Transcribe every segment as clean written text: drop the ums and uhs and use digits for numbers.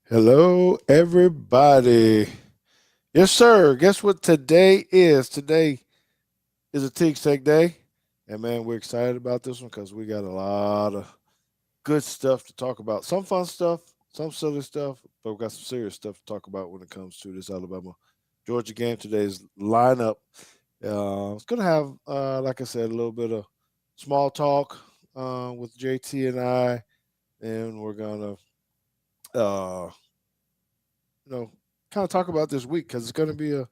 Hello, everybody. Yes, sir. Guess what today is? Today is a Teague Tech Day. And man, we're excited about this one because we got a lot of good stuff to talk about. Some fun stuff, some silly stuff, but we got some serious stuff to talk about when it comes to this Alabama Georgia game. Today's lineup. It's going to have, like I said, a little bit of small talk with JT and I. And we're going to you know, kind of talk about this week because it's going to be a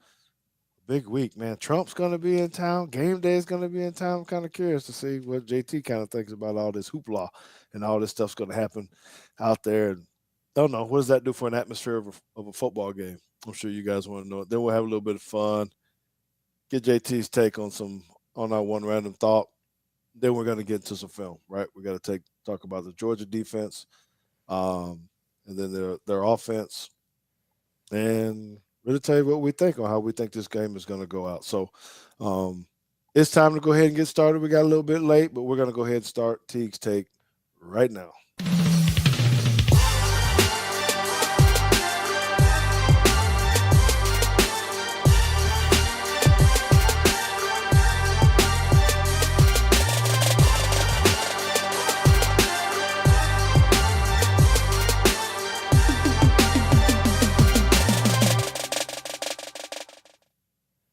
big week, man. Trump's going to be in town. Game day is going to be in town. I'm kind of curious to see what JT kind of thinks about all this hoopla and all this stuff's going to happen out there. And don't know what does that do for an atmosphere of a football game. I'm sure you guys want to know it. Then we'll have a little bit of fun. Get JT's take on our one random thought. Then we're going to get into some film, right? We got to talk about the Georgia defense, um, and then their offense, and really tell you what we think on how we think this game is going to go out. So um, it's time to go ahead and get started. We got a little bit late, but we're going to go ahead and start Teague's take right now.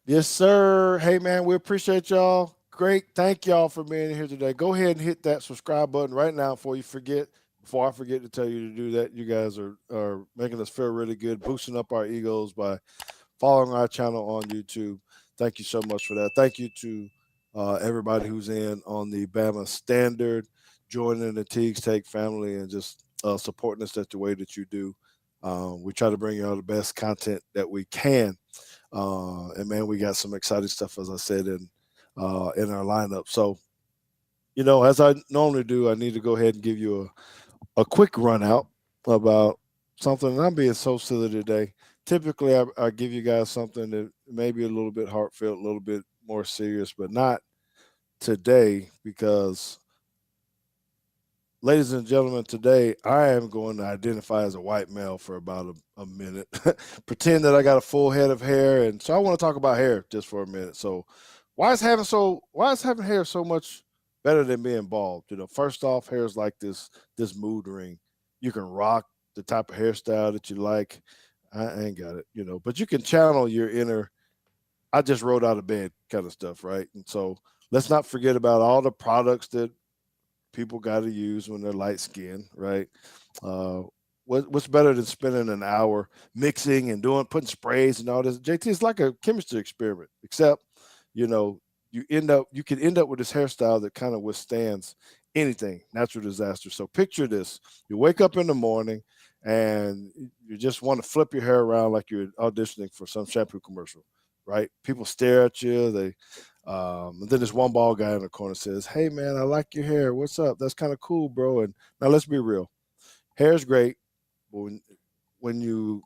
Yes, sir. Hey, man, we appreciate y'all. Great. Thank y'all for being here today. Go ahead and hit that subscribe button right now before you forget. Before I forget to tell you to do that, you guys are making us feel really good, boosting up our egos by following our channel on YouTube. Thank you so much for that. Thank you to everybody who's in on the Bama Standard, joining the Teagues Take family, and just supporting us the way that you do. We try to bring you all the best content that we can. And man, we got some exciting stuff, as I said, in our lineup. So, as I normally do, I need to go ahead and give you a quick run out about something. And I'm being so silly today. Typically, I give you guys something that may be a little bit heartfelt, a little bit more serious, but not today because, ladies and gentlemen, today I am going to identify as a white male for about a minute. Pretend that I got a full head of hair, and so I want to talk about hair just for a minute. So, why is having hair so much better than being bald? First off, hair is like this mood ring. You can rock the type of hairstyle that you like. I ain't got it, but you can channel your inner. I just rolled out of bed kind of stuff, right? And so let's not forget about all the products that people got to use when they're light skinned, right? Uh, what's better than spending an hour mixing and putting sprays and all this? JT, it's like a chemistry experiment, except you know you can end up with this hairstyle that kind of withstands anything, natural disaster. So picture this: you wake up in the morning and you just want to flip your hair around like you're auditioning for some shampoo commercial, right? People stare at you. And then this one ball guy in the corner says, "Hey man, I like your hair. What's up? That's kind of cool, bro." And now let's be real. Hair's great, but when you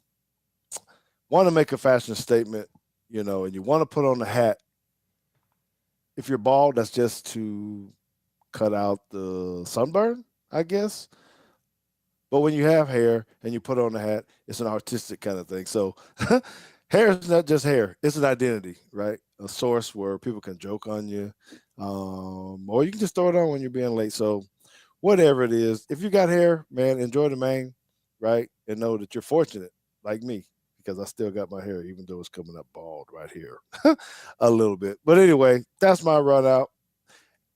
want to make a fashion statement, and you want to put on a hat, if you're bald, that's just to cut out the sunburn, I guess. But when you have hair and you put on a hat, it's an artistic kind of thing. So hair is not just hair; it's an identity, right? A source where people can joke on you, or you can just throw it on when you're being late. So whatever it is, if you got hair, man, enjoy the mane, right? And know that you're fortunate, like me, because I still got my hair, even though it's coming up bald right here a little bit. But anyway, that's my run out.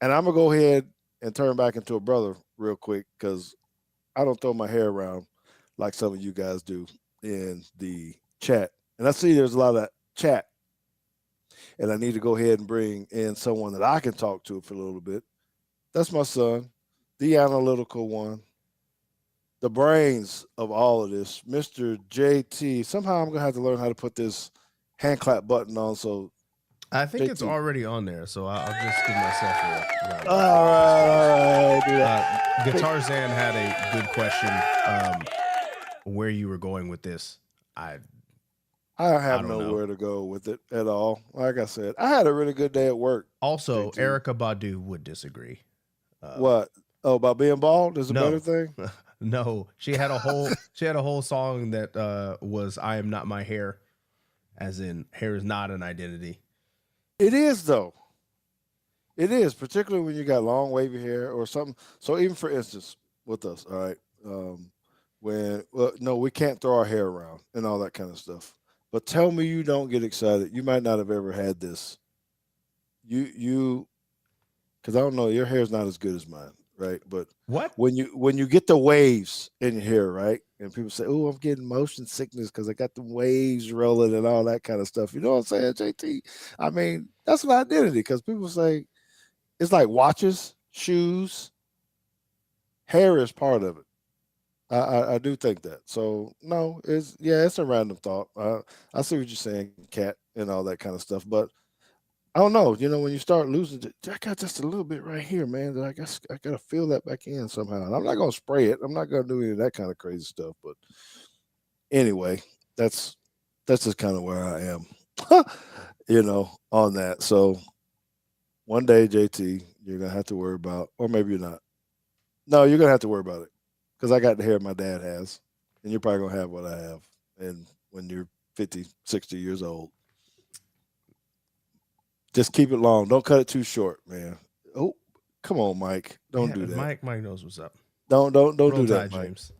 And I'm going to go ahead and turn back into a brother real quick because I don't throw my hair around like some of you guys do in the chat. And I see there's a lot of chat, and I need to go ahead and bring in someone that I can talk to for a little bit. That's my son, the analytical one, the brains of all of this, Mr. JT. Somehow I'm gonna have to learn how to put this hand clap button on. So I think it's JT, already on there, so I'll just give myself a round of applause just for all right, do that. Guitar Zan had a good question. Where you were going with this, I I I have don't know. nowhere to go with it at all. Like I said, I had a really good day at work. Also, JT, Erica Badu would disagree. Um, what? Oh, about being bald is a better no, thing. No, she had a whole song that was "I am not my hair," as in hair is not an identity. It is though. It is, particularly when you got long wavy hair or something. So even for instance, with us, all right, um, when no, we can't throw our hair around and all that kind of stuff. But tell me you don't get excited. You might not have ever had this. You because I don't know, your hair is not as good as mine, right? But What? when you get the waves in your hair, right, and people say, "Oh, I'm getting motion sickness because I got the waves rolling and all that kind of stuff." You know what I'm saying, JT? I mean, that's an identity because people say it's like watches, shoes, hair is part of it. I do think that. So no, it's a random thought. I see what you're saying, cat, and all that kind of stuff. But I don't know. You know, when you start losing, I got just a little bit right here, man. That I guess I gotta fill that back in somehow. And I'm not gonna spray it. I'm not gonna do any of that kind of crazy stuff. But anyway, that's that's just kind of where I am. On that. So one day, JT, you're gonna have to worry about, or maybe you're not. No, you're gonna have to worry about it because I got the hair my dad has, and you're probably gonna have what I have. And when you're 50, 60 years old, just keep it long. Don't cut it too short, man. Oh, come on, Mike. Don't Yeah, do that. Mike knows what's up. Don't Roll do Tide, that, Mike. James.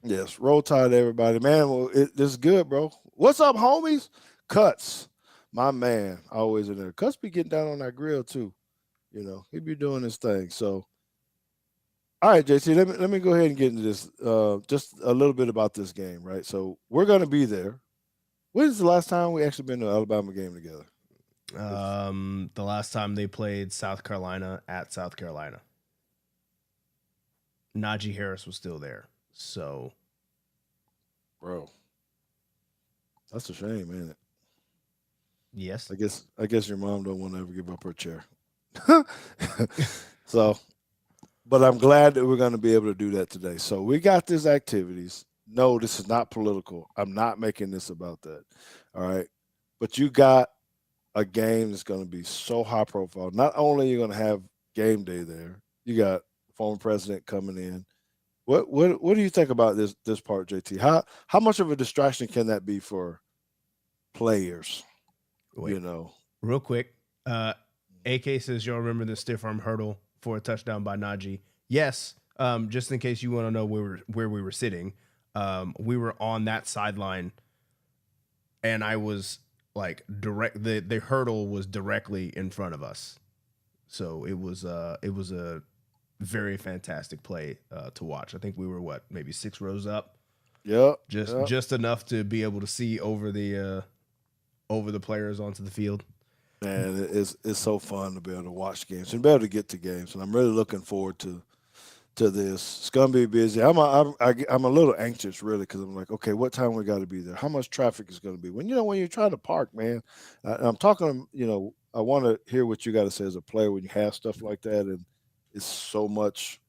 Yes, roll tide, everybody. Man, well, this is good, bro. What's up, homies? Cuts, my man, always in there. Cuts be getting down on that grill too. He be doing his thing. So, all right, JC, let me go ahead and get into this. Just a little bit about this game, right? So we're gonna be there. When's the last time we actually been to an Alabama game together? If The last time they played South Carolina at South Carolina, Najee Harris was still there. So bro, that's a shame, ain't it? yes. I guess your mom don't want to ever give up her chair. So, but I'm glad that we're going to be able to do that today. So we got these activities. No, this is not political. I'm not making this about that. All right, but you got a game that's going to be so high profile. Not only are you going to have game day there, you got former president coming in. What do you think about this part, JT? How much of a distraction can that be for players? Wait, You know, real quick. Uh, AK says you'll remember the stiff arm hurdle for a touchdown by Najee. Yes. Just in case you want to know where we were sitting, we were on that sideline, and I was like direct. The hurdle was directly in front of us, so it was a very fantastic play to watch. I think we were maybe 6 rows up, yep, just yep. just enough to be able to see over the players onto the field. Man, it's so fun to be able to watch games and be able to get to games, and I'm really looking forward to this. It's gonna be busy. I'm a little anxious really because I'm like, okay, what time we got to be there? How much traffic is going to be? When you're trying to park, man. I'm talking. I want to hear what you got to say as a player when you have stuff like that, and it's so much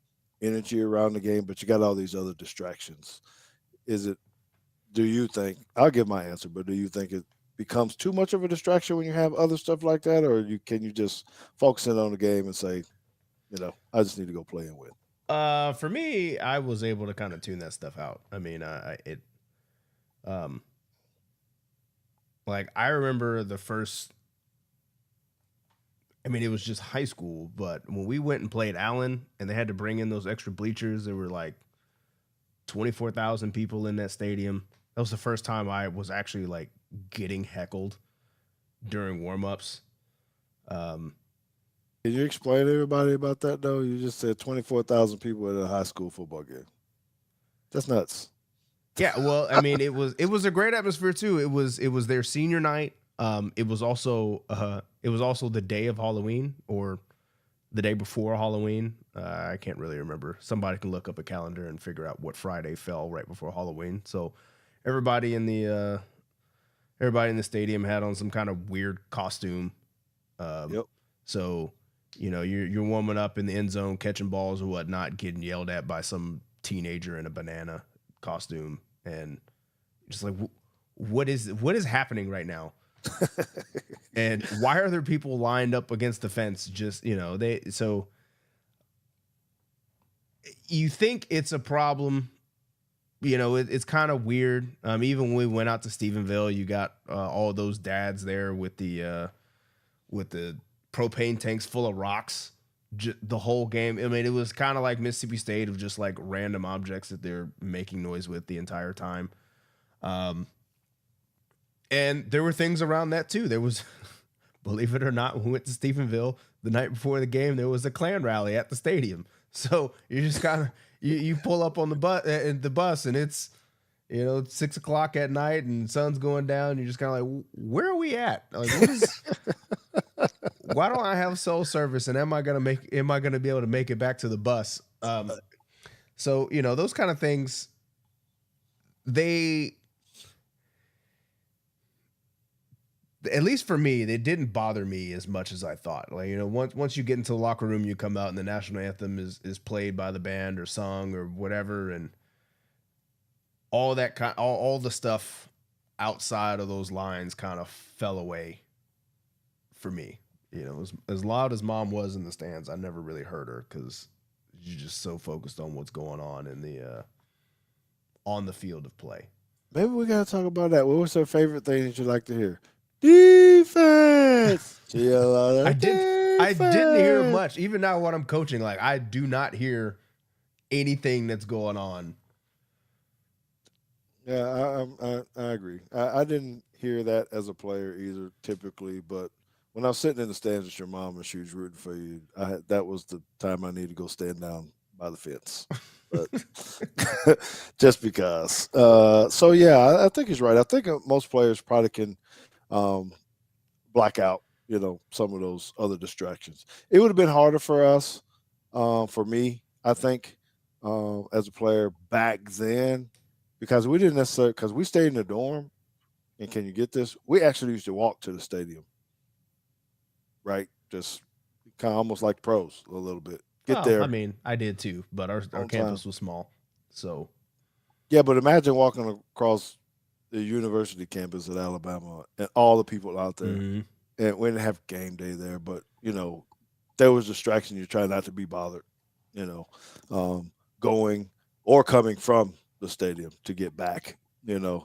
energy around the game, but you got all these other distractions. Is it? Do you think? I'll give my answer, but do you think it becomes too much of a distraction when you have other stuff like that, or can you just focus in on the game and say, I just need to go play and win? For me, I was able to kind of tune that stuff out. I mean, um, like I remember the first. I mean, it was just high school, but when we went and played Allen, and they had to bring in those extra bleachers, there were like 24,000 people in that stadium. That was the first time I was actually like getting heckled during warmups. Um, Can you explain to everybody about that though? You just said 24,000 people at a high school football game. That's nuts. yeah, well, I mean, it was a great atmosphere too. It was their senior night. It was also the day of Halloween or the day before Halloween. I can't really remember. Somebody can look up a calendar and figure out what Friday fell right before Halloween. So everybody in the uh, everybody in the stadium had on some kind of weird costume. Um, Yep. so you're warming up in the end zone, catching balls or whatnot, getting yelled at by some teenager in a banana costume, and just like what is happening right now? And why are there people lined up against the fence? Just they so You think it's a problem. It's kind of weird. Even when we went out to Stephenville, you got all those dads there with the propane tanks full of rocks. The whole game. I mean, it was kind of like Mississippi State of just like random objects that they're making noise with the entire time. Um, and there were things around that too. There was, believe it or not, when we went to Stephenville the night before the game, there was a Klan rally at the stadium. So you just kind of you pull up on the bus, and it's 6 o'clock at night, and sun's going down. You're just kind of like, where are we at? Like, what is? Why don't I have cell service? And Am I gonna be able to make it back to the bus? So those kind of things. They, at least for me, they didn't bother me as much as I thought. Like, once you get into the locker room, you come out and the national anthem is played by the band or sung or whatever, and all the stuff outside of those lines kind of fell away for me. As loud as mom was in the stands, I never really heard her because you're just so focused on what's going on in the on the field of play. Maybe we gotta talk about that. What was your favorite thing that you like to hear? Defense. See a lot I of did. I didn't hear defense. much. Even now, when I'm coaching, like I do not hear anything that's going on. Yeah, I agree. I didn't hear that as a player either, typically, but when I was sitting in the stands with your mom and she was rooting for you, that was the time I needed to go stand down by the fence. But just because. So yeah, I think he's right. I think most players probably can um, black out, some of those other distractions. It would have been harder for us, for me, I think, as a player back then, because we didn't necessarily because we stayed in the dorm. And can you get this? We actually used to walk to the stadium, right? Just kind of almost like pros a little bit. Get Well, I there mean, I did too, but our on time. campus was small, so Yeah, but imagine walking across the university campus at Alabama and all the people out there. mhm. And we didn't have game day there, but there was distraction. You try not to be bothered, you know, going or coming from the stadium to get back.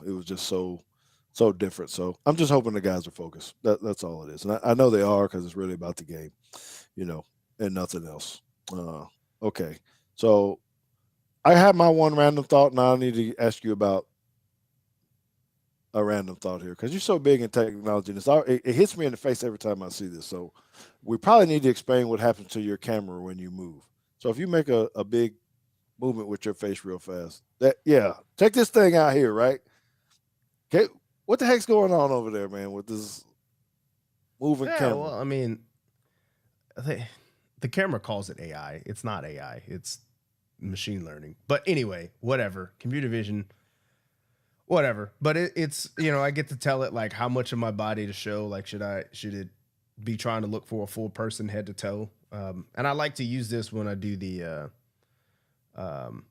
It was just so different. So I'm just hoping the guys are focused. That's all it is, and I know they are because it's really about the game, you know, and nothing else. Uh, okay, so I have my one random thought. Now I need to ask you about a random thought here because you're so big in technology. And it hits me in the face every time I see this. So we probably need to explain what happens to your camera when you move. So if you make a big movement with your face real fast, check this thing out here, right? Okay, what the heck's going on over there, man, with this moving Yeah. camera? Well, I mean, they, the camera calls it AI. It's not AI. It's machine learning. But anyway, whatever. Computer vision, whatever. But it's I get to tell it like how much of my body to show. Like should it be trying to look for a full person head to toe? And I like to use this when I do um,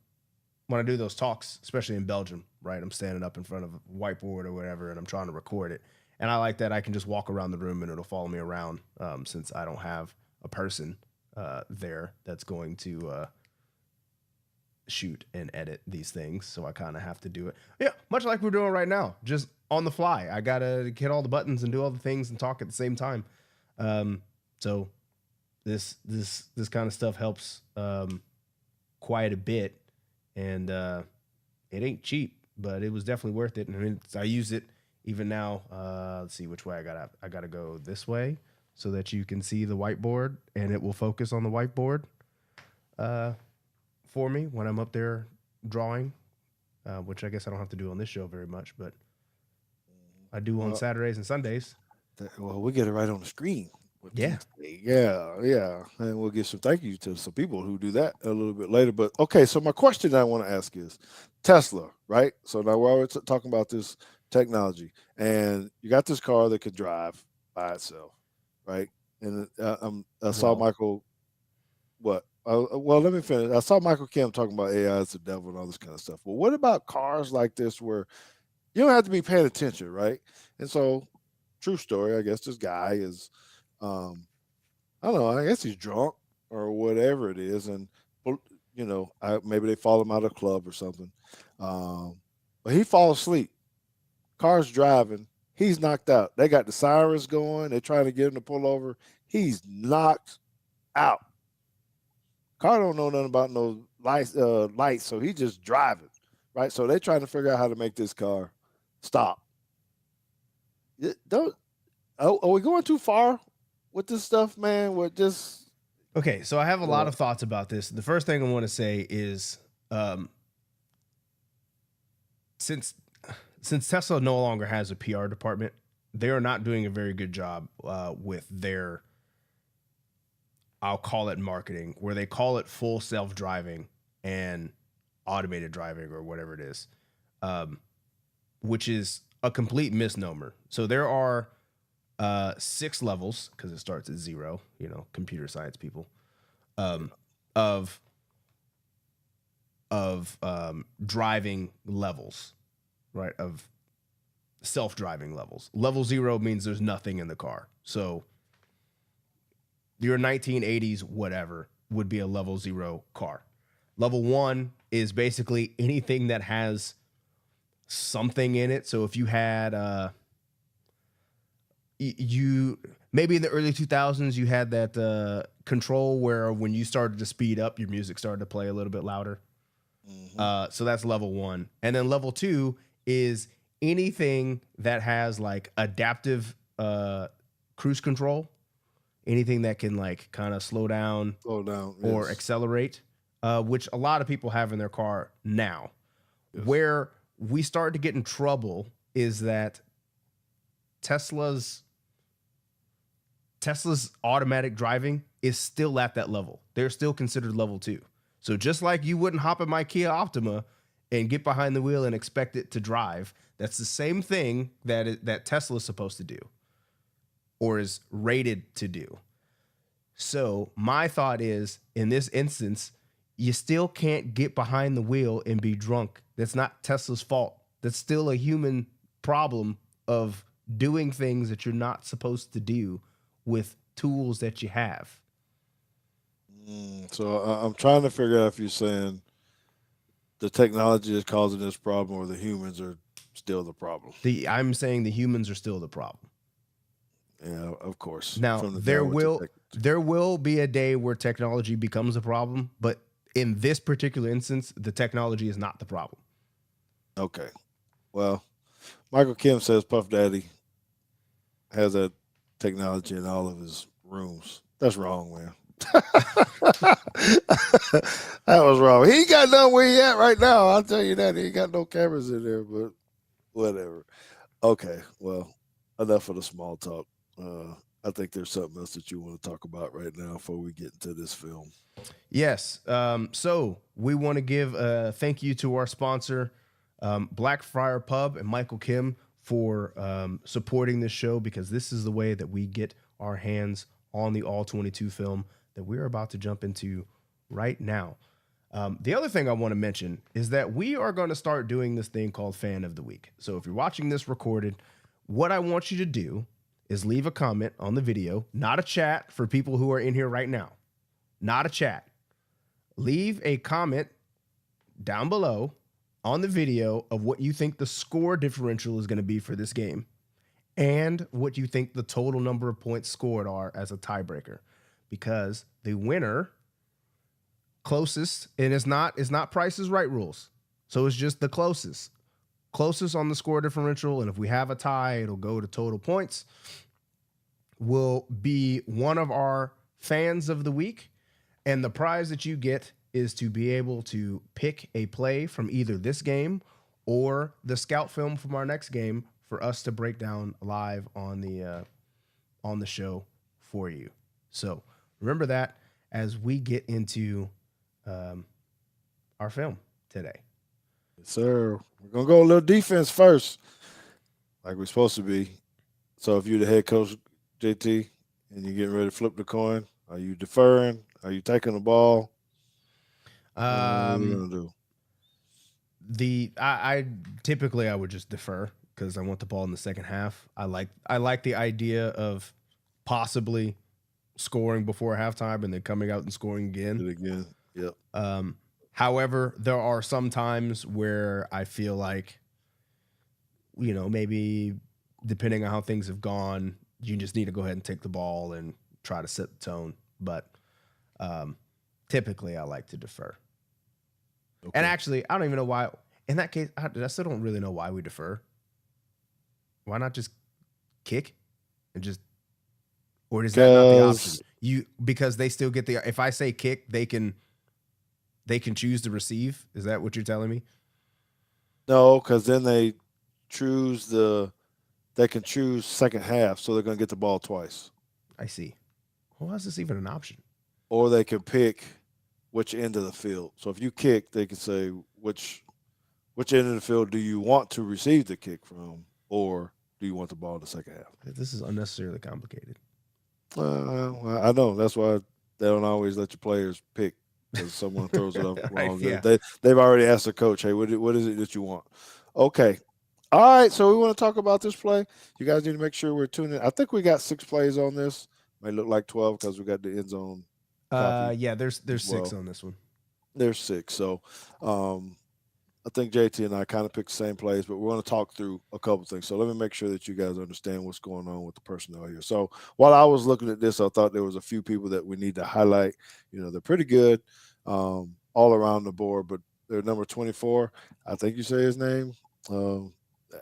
when I do those talks, especially in Belgium. Right, I'm standing up in front of a whiteboard or whatever, and I'm trying to record it. And I like that I can just walk around the room and it'll follow me around, since I don't have a person there that's going to shoot and edit these things. So I kind of have to do it. Yeah, much like we're doing right now, just on the fly. I gotta hit all the buttons and do all the things and talk at the same time. So this kind of stuff helps quite a bit, and it ain't cheap, but it was definitely worth it. And I mean, I use it even now. Let's see which way I gotta go this way so that you can see the whiteboard and it will focus on the whiteboard. Uh, for me when I'm up there drawing, which I guess I don't have to do on this show very much, but I do on Well, Saturdays and Sundays. we get it right on the screen. What Yeah. these say. Yeah, yeah, and we'll give some thank you to some people who do that a little bit later. But okay, so my question I want to ask is Tesla, right? So now we're always talking about this technology, and you got this car that can drive by itself, right? And I saw Well, Michael. What? Well, let me finish. I saw Michael Kim talking about AI as the devil and all this kind of stuff. Well, what about cars like this where you don't have to be paying attention, right? And so, true story, I guess this guy is, um, I don't know, I guess he's drunk or whatever it is, and maybe they follow him out of the club or something. Um, but he falls asleep. Car's driving. He's knocked out. They got the sirens going. They're trying to get him to pull over. He's knocked out. Car don't know nothing about no lights, so he just driving, right? So they're trying to figure out how to make this car stop. Don't are we going too far with this stuff, man? We're just Okay, so I have a lot uh, of thoughts about this. The first thing I want to say is since since Tesla no longer has a PR department, they are not doing a very good job with their, I'll call it marketing, where they call it full self driving and automated driving or whatever it is, um, which is a complete misnomer. So there are 6 levels because it starts at 0. Computer science people, um, of driving levels, right? Of self-driving levels. Level 0 means there's nothing in the car. So your 1980s whatever would be a level 0 car. Level 1 is basically anything that has something in it. So if you had you maybe in the early 2000s you had that control where when you started to speed up your music started to play a little bit louder. mhm. So that's level 1. And then level 2 is anything that has like adaptive cruise control, anything that can like kind of slow down Slow down. or Yes. accelerate, which a lot of people have in their car now. Yes. Where we start to get in trouble is that Tesla's Tesla's automatic driving is still at that level. They're still considered level 2. So just like you wouldn't hop in my Kia Optima and get behind the wheel and expect it to drive, that's the same thing that Tesla is supposed to do or is rated to do. So my thought is, in this instance, you still can't get behind the wheel and be drunk. That's not Tesla's fault. That's still a human problem of doing things that you're not supposed to do with tools that you have. So I'm trying to figure out if you're saying the technology is causing this problem or the humans are still the problem. I'm saying the humans are still the problem. Yeah, of course. Now, From the downward there will be a day where technology becomes a problem, but in this particular instance, the technology is not the problem. Okay. Well, Michael Kim says Puff Daddy has that technology in all of his rooms. That's wrong, man. That was wrong. He ain't got none where he at right now. I'll tell you that. He ain't got no cameras in there, but whatever. Okay. Well, enough of the small talk. I think there's something else that you want to talk about right now before we get into this film. Yes. So we want to give a thank you to our sponsor, Blackfriar Pub and Michael Kim, for supporting this show, because this is the way that we get our hands on the All 22 film that we're about to jump into right now. The other thing I want to mention is that we are going to start doing this thing called Fan of the Week. So if you're watching this recorded, what I want you to do is leave a comment on the video, not a chat for people who are in here right now, not a chat. Leave a comment down below on the video of what you think the score differential is going to be for this game and what you think the total number of points scored are as a tiebreaker, because the winner closest, and it's not Price is Right rules. So it's just the closest on the score differential. And if we have a tie, it'll go to total points, will be one of our fans of the week. And the prize that you get is to be able to pick a play from either this game or the scout film from our next game for us to break down live on the show for you. So remember that as we get into our film today. Yes, sir. We're gonna go a little defense first, like we're supposed to be. So if you're the head coach, JT, and you're getting ready to flip the coin, are you deferring? Are you taking the ball? What are we Um, gonna do? I typically I would just defer because I want the ball in the second half. I like the idea of possibly scoring before halftime and then coming out and scoring Do again. it again. Yep. However, there are some times where I feel like, maybe depending on how things have gone, you just need to go ahead and take the ball and try to set the tone. But um, typically, I like to defer. And Okay. actually, I don't even know why. In that case, I still don't really know why we defer. Why not just kick and just, or is that not the option? Because Because they still get the. If I say kick, they can choose to receive. Is that what you're telling me? no, because then choose they can choose second half, so they're going to get the ball twice, I see. Well, how's this even an option? or they can pick which end of the field. So if you kick, they can say which end of the field do you want to receive the kick from, or do you want the ball in the second half? This is unnecessarily complicated. Well, I know that's why they don't always let your players pick because someone throws it up Right? wrong. Yeah. They've already asked the coach, hey, what is it that you want? Okay, all right. So we want to talk about this play. You guys need to make sure we're tuning in. I think we got 6 plays on this. Might look like 12 because we got the end zone copy Yeah. There's as six well. on this one. There's 6. So um, I think JT and I kind of picked the same plays, but we're going to talk through a couple things. So let me make sure that you guys understand what's going on with the personnel here. So while I was looking at this, I thought there was a few people that we need to highlight. They're pretty good all around the board, but they're number 24. I think you say his name. Um,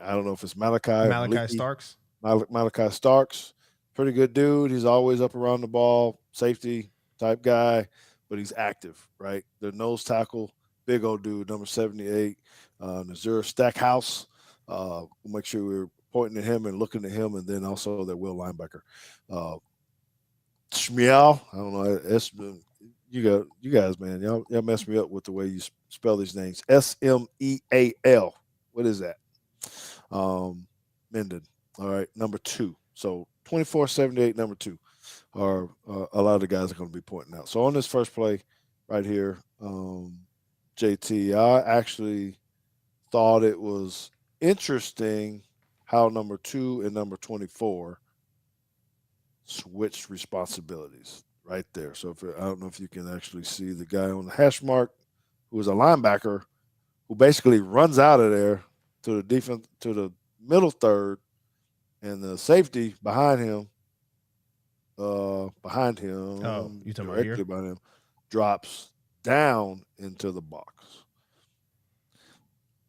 I don't know if it's Malachi or Malachi Maliki. Starks. Malachi Starks, pretty good dude. He's always up around the ball, safety type guy, but he's active, right? The nose tackle, big old dude, number 78, Nazir Stackhouse. We'll make sure we're pointing at him and looking at him, and then also that will linebacker. Uh, Shmiel, I don't know. You guys, man. Y'all mess me up with the way you spell these names. Smeal. What is that? Minden. All right, number 2. So 24-78, number 2 are a lot of the guys are going to be pointing out. So on this first play right here, JT, I actually thought it was interesting how number 2 and number 24 switched responsibilities right there. So I don't know if you can actually see the guy on the hash mark who is a linebacker who basically runs out of there to the defense to the middle third, and the safety behind Oh, him, you talking about directly here? behind him, drops down into the box.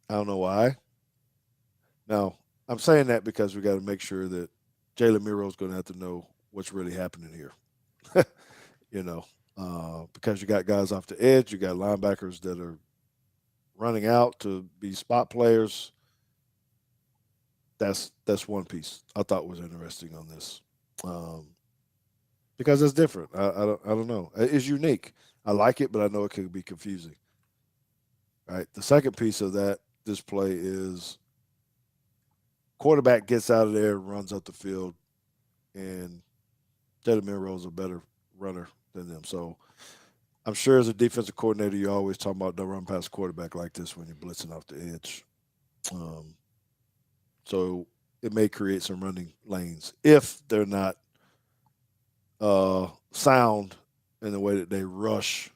I don't know why. Now, I'm saying that because we got to make sure that Jalen Miro's going to have to know what's really happening here. you know, because you got guys off the edge, you got linebackers that are running out to be spot players. That's one piece I thought was interesting on this, um, because it's different. I don't know. It's unique. I like it, but I know it can be confusing. Right. The second piece of that display is quarterback gets out of there, runs up the field, and Jalen Monroe's a better runner than them. So I'm sure as a defensive coordinator, you're always talking about don't run past quarterback like this when you're blitzing off the edge. Um, so it may create some running lanes if they're not sound in the way that they rush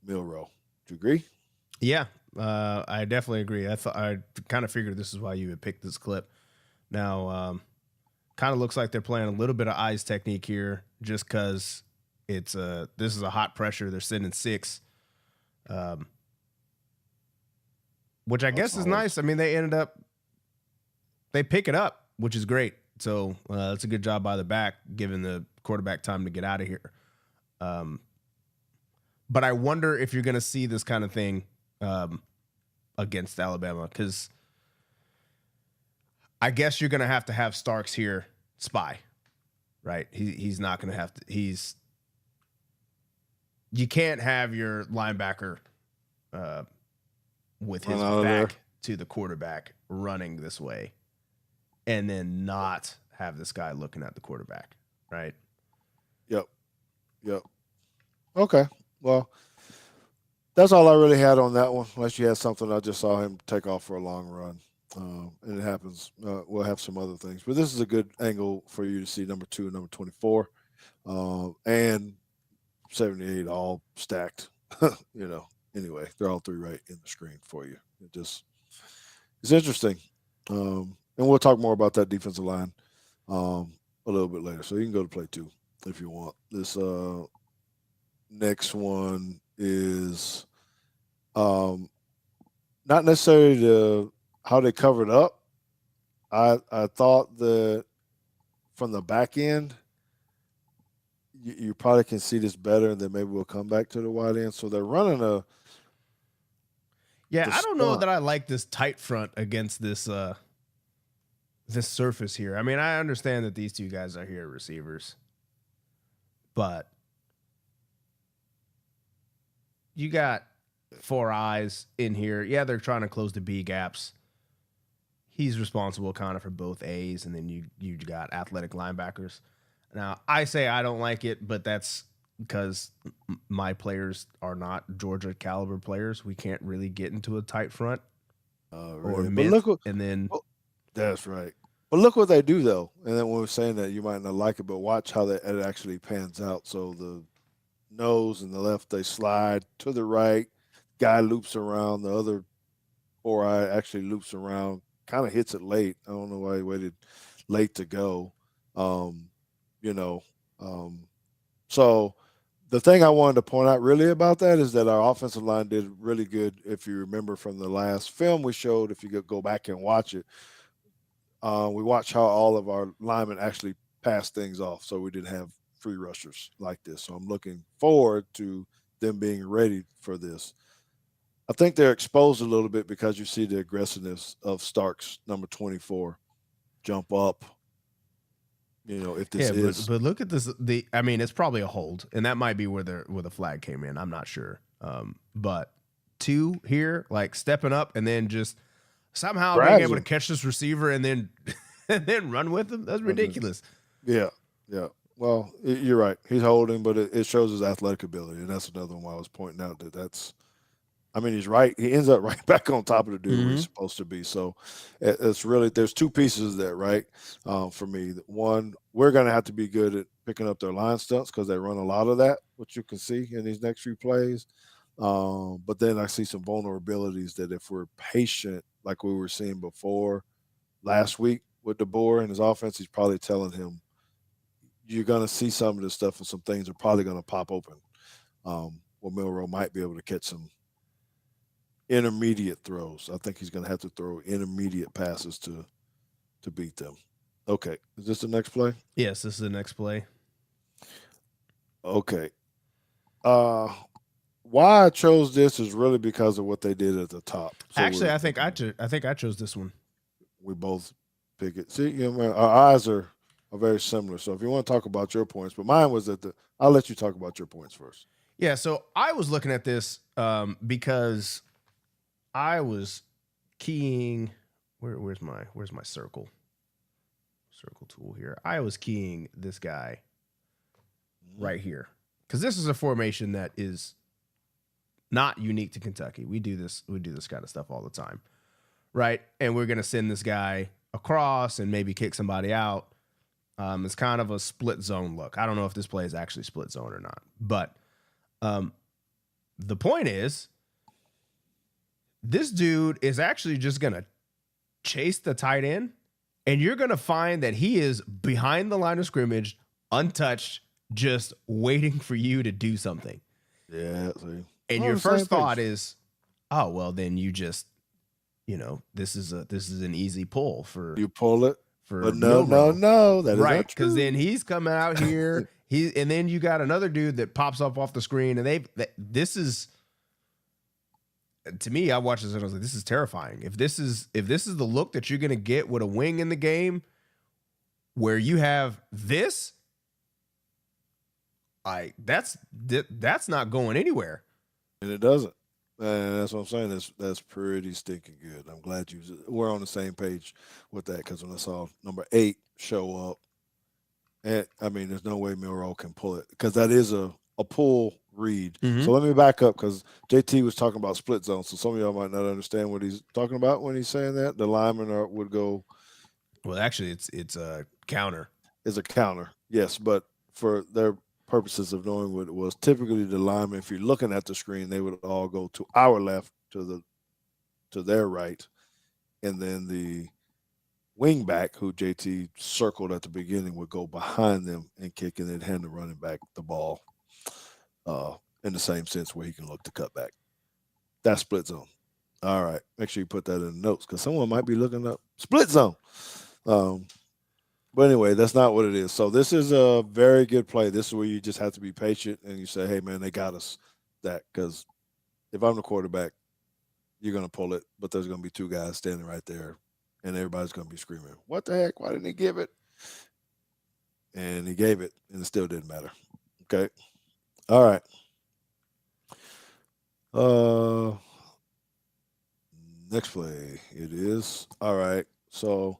Milrow. Do you agree? Yeah, I definitely agree. I kind of figured this is why you would pick this clip. Now, kind of looks like they're playing a little bit of eyes technique here, just because this is a hot pressure. They're sending 6, um, which I That's guess is always nice. I mean, they pick it up, which is great. So that's a good job by the back, giving the quarterback time to get out of here. Um, but I wonder if you're going to see this kind of thing um, against Alabama, because I guess you're going to have Starks here spy, right? He's not going to have to. You can't have your linebacker uh, with run his out of there. back to the quarterback running this way, and then not have this guy looking at the quarterback, right? Yep. Yep. Okay. Well, that's all I really had on that one. Unless you had something, I just saw him take off for a long run. And it happens. We'll have some other things, but this is a good angle for you to see number 2 and number 24, and 78 all stacked, you know, anyway, they're all three right in the screen for you. It's interesting. And we'll talk more about that defensive line a little bit later. So you can go to play two if you want. This next one is um, not necessarily how they covered up. I thought that from the back end, you probably can see this better, and then maybe we'll come back to the wide end. So they're running Yeah, the I don't know stunt. that I like this tight front against this surface here. I mean, I understand that these two guys are here receivers, but you got four eyes in here. Yeah, they're trying to close the B gaps. He's responsible kind of for both A's, and then you got athletic linebackers. Now, I say I don't like it, but that's because my players are not Georgia caliber players. We can't really get into a tight front or Really. But mint, look what and then oh, that's right. But look what they do though. And then when we're saying that you might not like it, but watch how that it actually pans out. So the nose and the left they slide to the right, guy loops around, the other four eye actually loops around, kind of hits it late. I don't know why he waited late to go. Um, you know. Um, so the thing I wanted to point out really about that is that our offensive line did really good. If you remember from the last film we showed, if you could go back and watch it, we watched how all of our linemen actually passed things off. So we didn't have free rushers like this. So I'm looking forward to them being ready for this. I think they're exposed a little bit because you see the aggressiveness of Starks, number 24, jump up. If this yeah, but is but look at this. I mean, it's probably a hold, and that might be where the flag came in. I'm not sure. But two here, like stepping up, and then just somehow being grabs able to him. catch this receiver and then and then run with him. That's ridiculous. Yeah, yeah. Well, you're right. He's holding, but it shows his athletic ability, and that's another one why I was pointing out that that's. I mean, he's right. He ends up right back on top of the dude where he's Mm-hmm. supposed to be. So it's really there's two pieces of that, right? For me, one, we're going to have to be good at picking up their line stunts because they run a lot of that, which you can see in these next few plays. But then I see some vulnerabilities that if we're patient, like we were seeing before last week with DeBoer and his offense, he's probably telling him you're going to see some of this stuff and some things are probably going to pop open. Well, Milrow might be able to catch some intermediate throws. I think he's going to have to throw intermediate passes to beat them. Okay, is this the next play? Yes, this is the next play. Okay. Uh, why I chose this is really because of what they did at the top. So Actually, I think I chose this one. we both pick it. See, man, our eyes are very similar. So if you want to talk about your points, but mine was I'll let you talk about your points first. Yeah, so I was looking at this because I was keying. Where's my circle tool here? I was keying this guy right here because this is a formation that is not unique to Kentucky. We do this kind of stuff all the time, right? And we're gonna send this guy across and maybe kick somebody out. It's kind of a split zone look. I don't know if this play is actually split zone or not, but the point is, this dude is actually just gonna chase the tight end, and you're gonna find that he is behind the line of scrimmage, untouched, just waiting for you to do something. Yeah, see. And We're on your the same first thought page. is, oh well, then you just, this is an easy pull You pull it, for but no, no, Milrow, no, that is right? not Because then true. he's coming out here, and then you got another dude that pops up off the screen, and this is, to me, I watched this and I was like, this is terrifying. If this is the look that you're gonna get with a wing in the game, where you have this, that's not going anywhere. And it doesn't. And that's what I'm saying. That's pretty stinking good. I'm glad we're on the same page with that because when I saw number 8 show up, and I mean, there's no way Milrow can pull it because that is a pull read. Mm-hmm. So let me back up because JT was talking about split zone. So some of y'all might not understand what he's talking about when he's saying that. The lineman would go Well, actually, it's a counter. as a counter, yes, but for their purposes of knowing what it was, typically the linemen, if you're looking at the screen, they would all go to our left, to their right, and then the wingback, who JT circled at the beginning, would go behind them and kick, and then hand the running back the ball in the same sense where he can look to cut back. That's split zone. All right. Make sure you put that in the notes because someone might be looking up split zone. Um, but anyway, that's not what it is. So this is a very good play. This is where you just have to be patient and you say, hey, man, they got us that because if I'm the quarterback, you're going to pull it, but there's going to be two guys standing right there and everybody's going to be screaming, what the heck? Why didn't he give it? And he gave it and it still didn't matter. Okay. All right. Uh, Next play it is. All right. So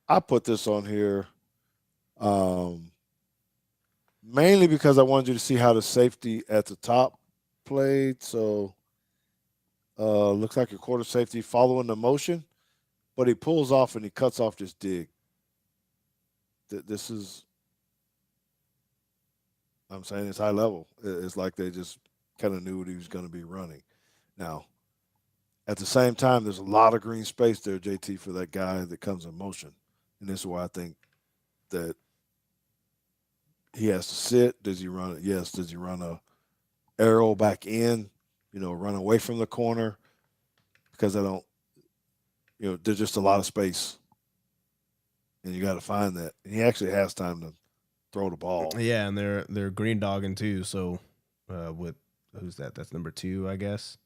I put this on here um, mainly because I wanted you to see how the safety at the top played. So looks like a quarter safety following the motion, but he pulls off and he cuts off this dig. This is, I'm saying it's high level. It's like they just kind of knew what he was going to be running. Now, at the same time, there's a lot of green space there, JT, for that guy that comes in motion. And this is why I think that he has to sit. Does he run it? Yes. Does he run a arrow back in? Run away from the corner because I don't. There's just a lot of space, and you got to find that. And he actually has time to throw the ball. Yeah, and they're green dogging too. So with who's that? That's number 2, I guess.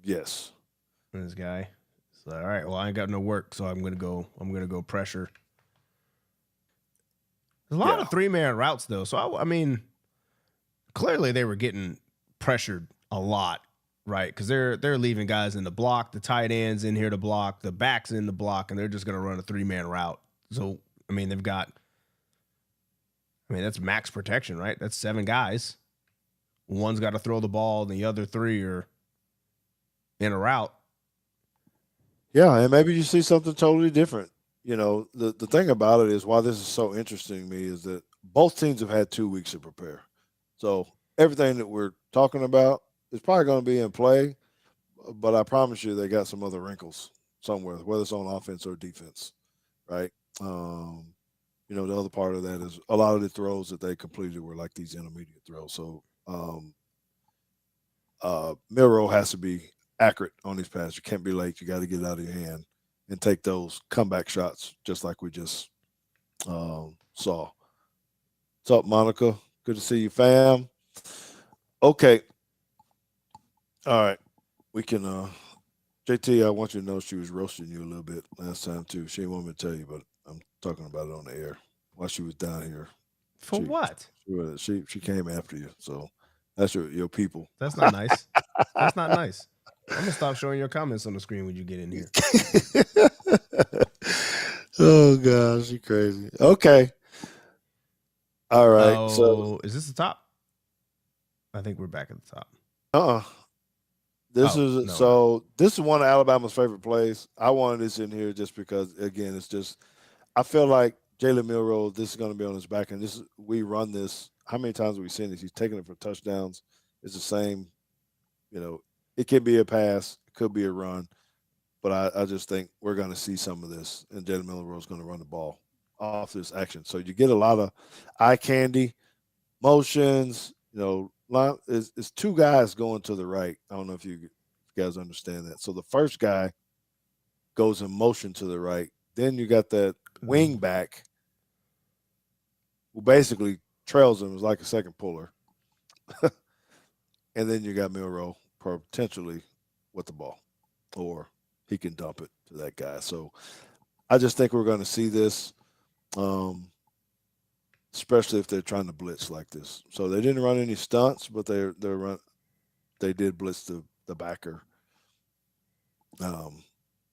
Yes. This guy. So all right, well I ain't got no work, so I'm gonna go pressure. There's a lot Yeah. of 3-man routes though. So I mean, clearly they were getting pressured a lot, right? Because they're leaving guys in the block, the tight ends in here to block, the backs in the block, and they're just gonna run a 3-man route. So I mean, that's max protection, right? That's 7 guys. One's got to throw the ball, and the other 3 are in a route. Yeah, and maybe you see something totally different. The thing about it is why this is so interesting to me is that both teams have had 2 weeks to prepare. So everything that we're talking about is probably going to be in play, but I promise you they got some other wrinkles somewhere, whether it's on offense or defense, right? Um, the other part of that is a lot of the throws that they completed were like these intermediate throws. So Milrow has to be accurate on these passes. You can't be late. You got to get it out of your hand and take those comeback shots, just like we just saw. What's up, Monica? Good to see you, fam. Okay. All right. We can. JT, I want you to know she was roasting you a little bit last time too. She didn't want me to tell you, but I'm talking about it on the air while she was down here. For She what? she came after you. So that's your people. That's not nice. That's not nice. I'm gonna stop showing your comments on the screen when you get in here. Oh gosh, you crazy. Okay. All right. So Oh, is this the top? I think we're back at the top. uh this Oh, is no, we're not. so this is one of Alabama's favorite plays. I wanted this in here just because again, it's just I feel like Jalen Milrow, this is gonna be on his back and we run this. How many times have we seen this? He's taking it for touchdowns. It's the same, you know, it could be a pass, it could be a run. But I just think we're going to see some of this, and Jalen Milrow is going to run the ball off this action. So you get a lot of eye candy, motions. It's two guys going to the right. I don't know if you guys understand that. So the first guy goes in motion to the right. Then you got that wing back who basically trails him as like a second puller. And then you got Milrow potentially with the ball, or he can dump it to that guy. So I just think we're going to see this, um, especially if they're trying to blitz like this. So they didn't run any stunts, but they did blitz the backer. Um,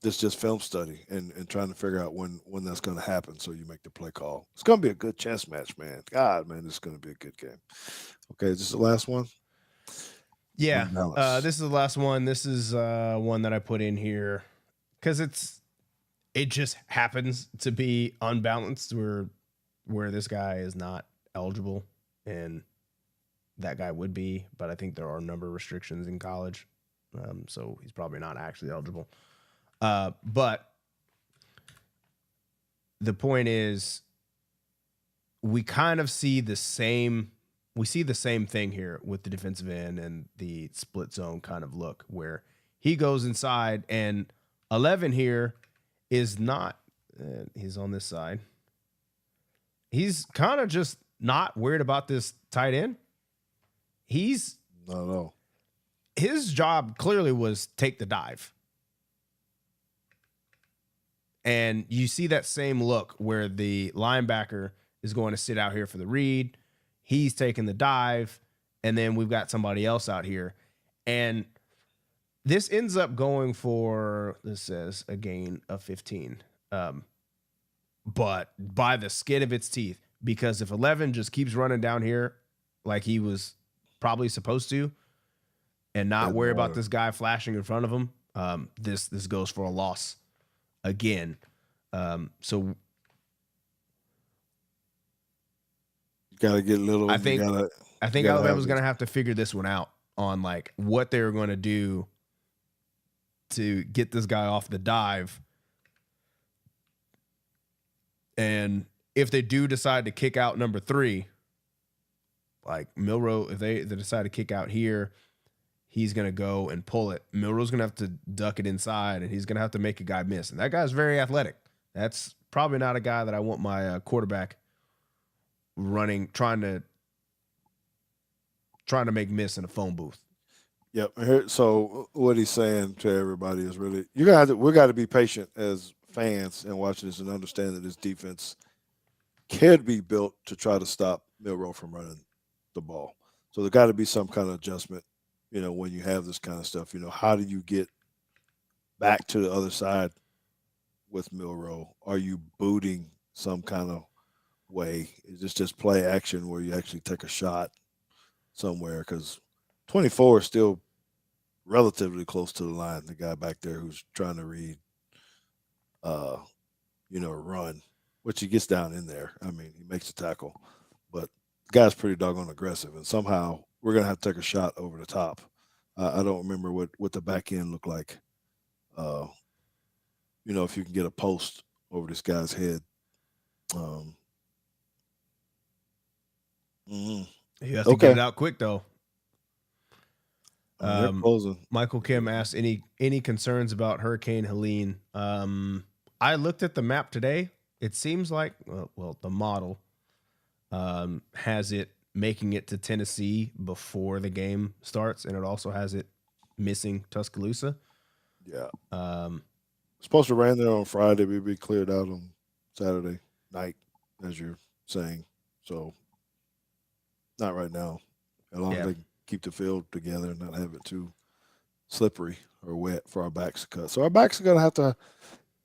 this just film study and trying to figure out when that's going to happen. So you make the play call. It's going to be a good chess match, man. God, man, this is going to be a good game. Okay, is this the last one? Yeah, Unbalanced. this is the last one. This is one that I put in here because it just happens to be unbalanced where this guy is not eligible, and that guy would be, but I think there are a number of restrictions in college, so he's probably not actually eligible. But the point is, we kind of see the same. We see the same thing here with the defensive end and the split zone kind of look, where he goes inside, and 11 here is not. He's on this side. He's kind of just not worried about this tight end. He's No. His job clearly was take the dive. And you see that same look where the linebacker is going to sit out here for the read. He's taking the dive. And then we've got somebody else out here. And this ends up going for, this says, a gain of 15. But by the skin of its teeth. Because if 11 just keeps running down here like he was probably supposed to, and not worry about this guy flashing in front of him, this goes for a loss again. So you gotta get little. I think Alabama's going to have to figure this one out on like what they're going to do to get this guy off the dive. And if they do decide to kick out number 3, like Milroe, if they decide to kick out here, he's going to go and pull it. Milroe's going to have to duck it inside, and he's going to have to make a guy miss. And that guy's very athletic. That's probably not a guy that I want my quarterback running, trying to make miss in a phone booth. Yep. So what he's saying to everybody is really, we got to be patient as fans and watching this and understand that this defense can be built to try to stop Milroe from running the ball. So there got to be some kind of adjustment, when you have this kind of stuff. How do you get back to the other side with Milroe? Are you booting some kind of way? Is this just play action where you actually take a shot somewhere? Because 24 is still relatively close to the line. The guy back there who's trying to read, run, which he gets down in there. I mean, he makes a tackle, but the guy's pretty doggone aggressive, and somehow we're gonna have to take a shot over the top. I don't remember what the back end looked like. If you can get a post over this guy's head. You have to get it out quick, though. Michael Kim asked any concerns about Hurricane Helene. I looked at the map today. It seems like the model has it making it to Tennessee before the game starts, and it also has it missing Tuscaloosa. Yeah. Supposed to rain there on Friday. We'll be cleared out on Saturday night, as you're saying. So not right now. As long as they keep the field together and not have it too slippery or wet for our backs to cut. So our backs are going to have to,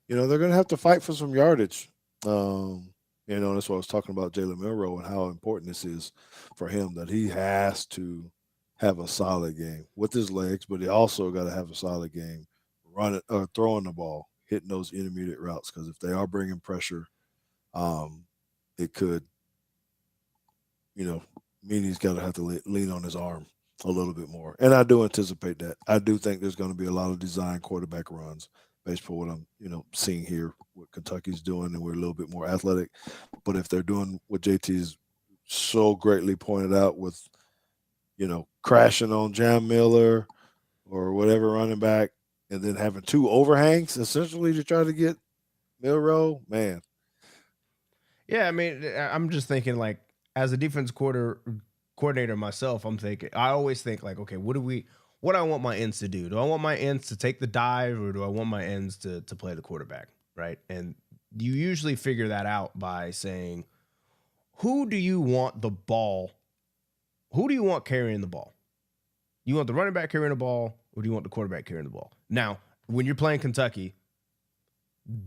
they're going to have to fight for some yardage. That's why I was talking about Jalen Milroe and how important this is for him, that he has to have a solid game with his legs, but he also got to have a solid game running or throwing the ball, hitting those intermediate routes. Because if they are bringing pressure, it could, mean he's got to have to lean on his arm a little bit more. And I do anticipate that. I do think there's going to be a lot of design quarterback runs based on what I'm, seeing here, what Kentucky's doing, and we're a little bit more athletic. But if they're doing what JT's so greatly pointed out with, crashing on Jam Miller or whatever running back, and then having 2 overhangs essentially to try to get Milroe, man. Yeah, I mean, I'm just thinking, like, as a defense coordinator myself, I always think like, okay, what do I want my ends to do? Do I want my ends to take the dive, or do I want my ends to play the quarterback, right? And you usually figure that out by saying, who do you want the ball? Who do you want carrying the ball? You want the running back carrying the ball, or do you want the quarterback carrying the ball? Now, when you're playing Kentucky,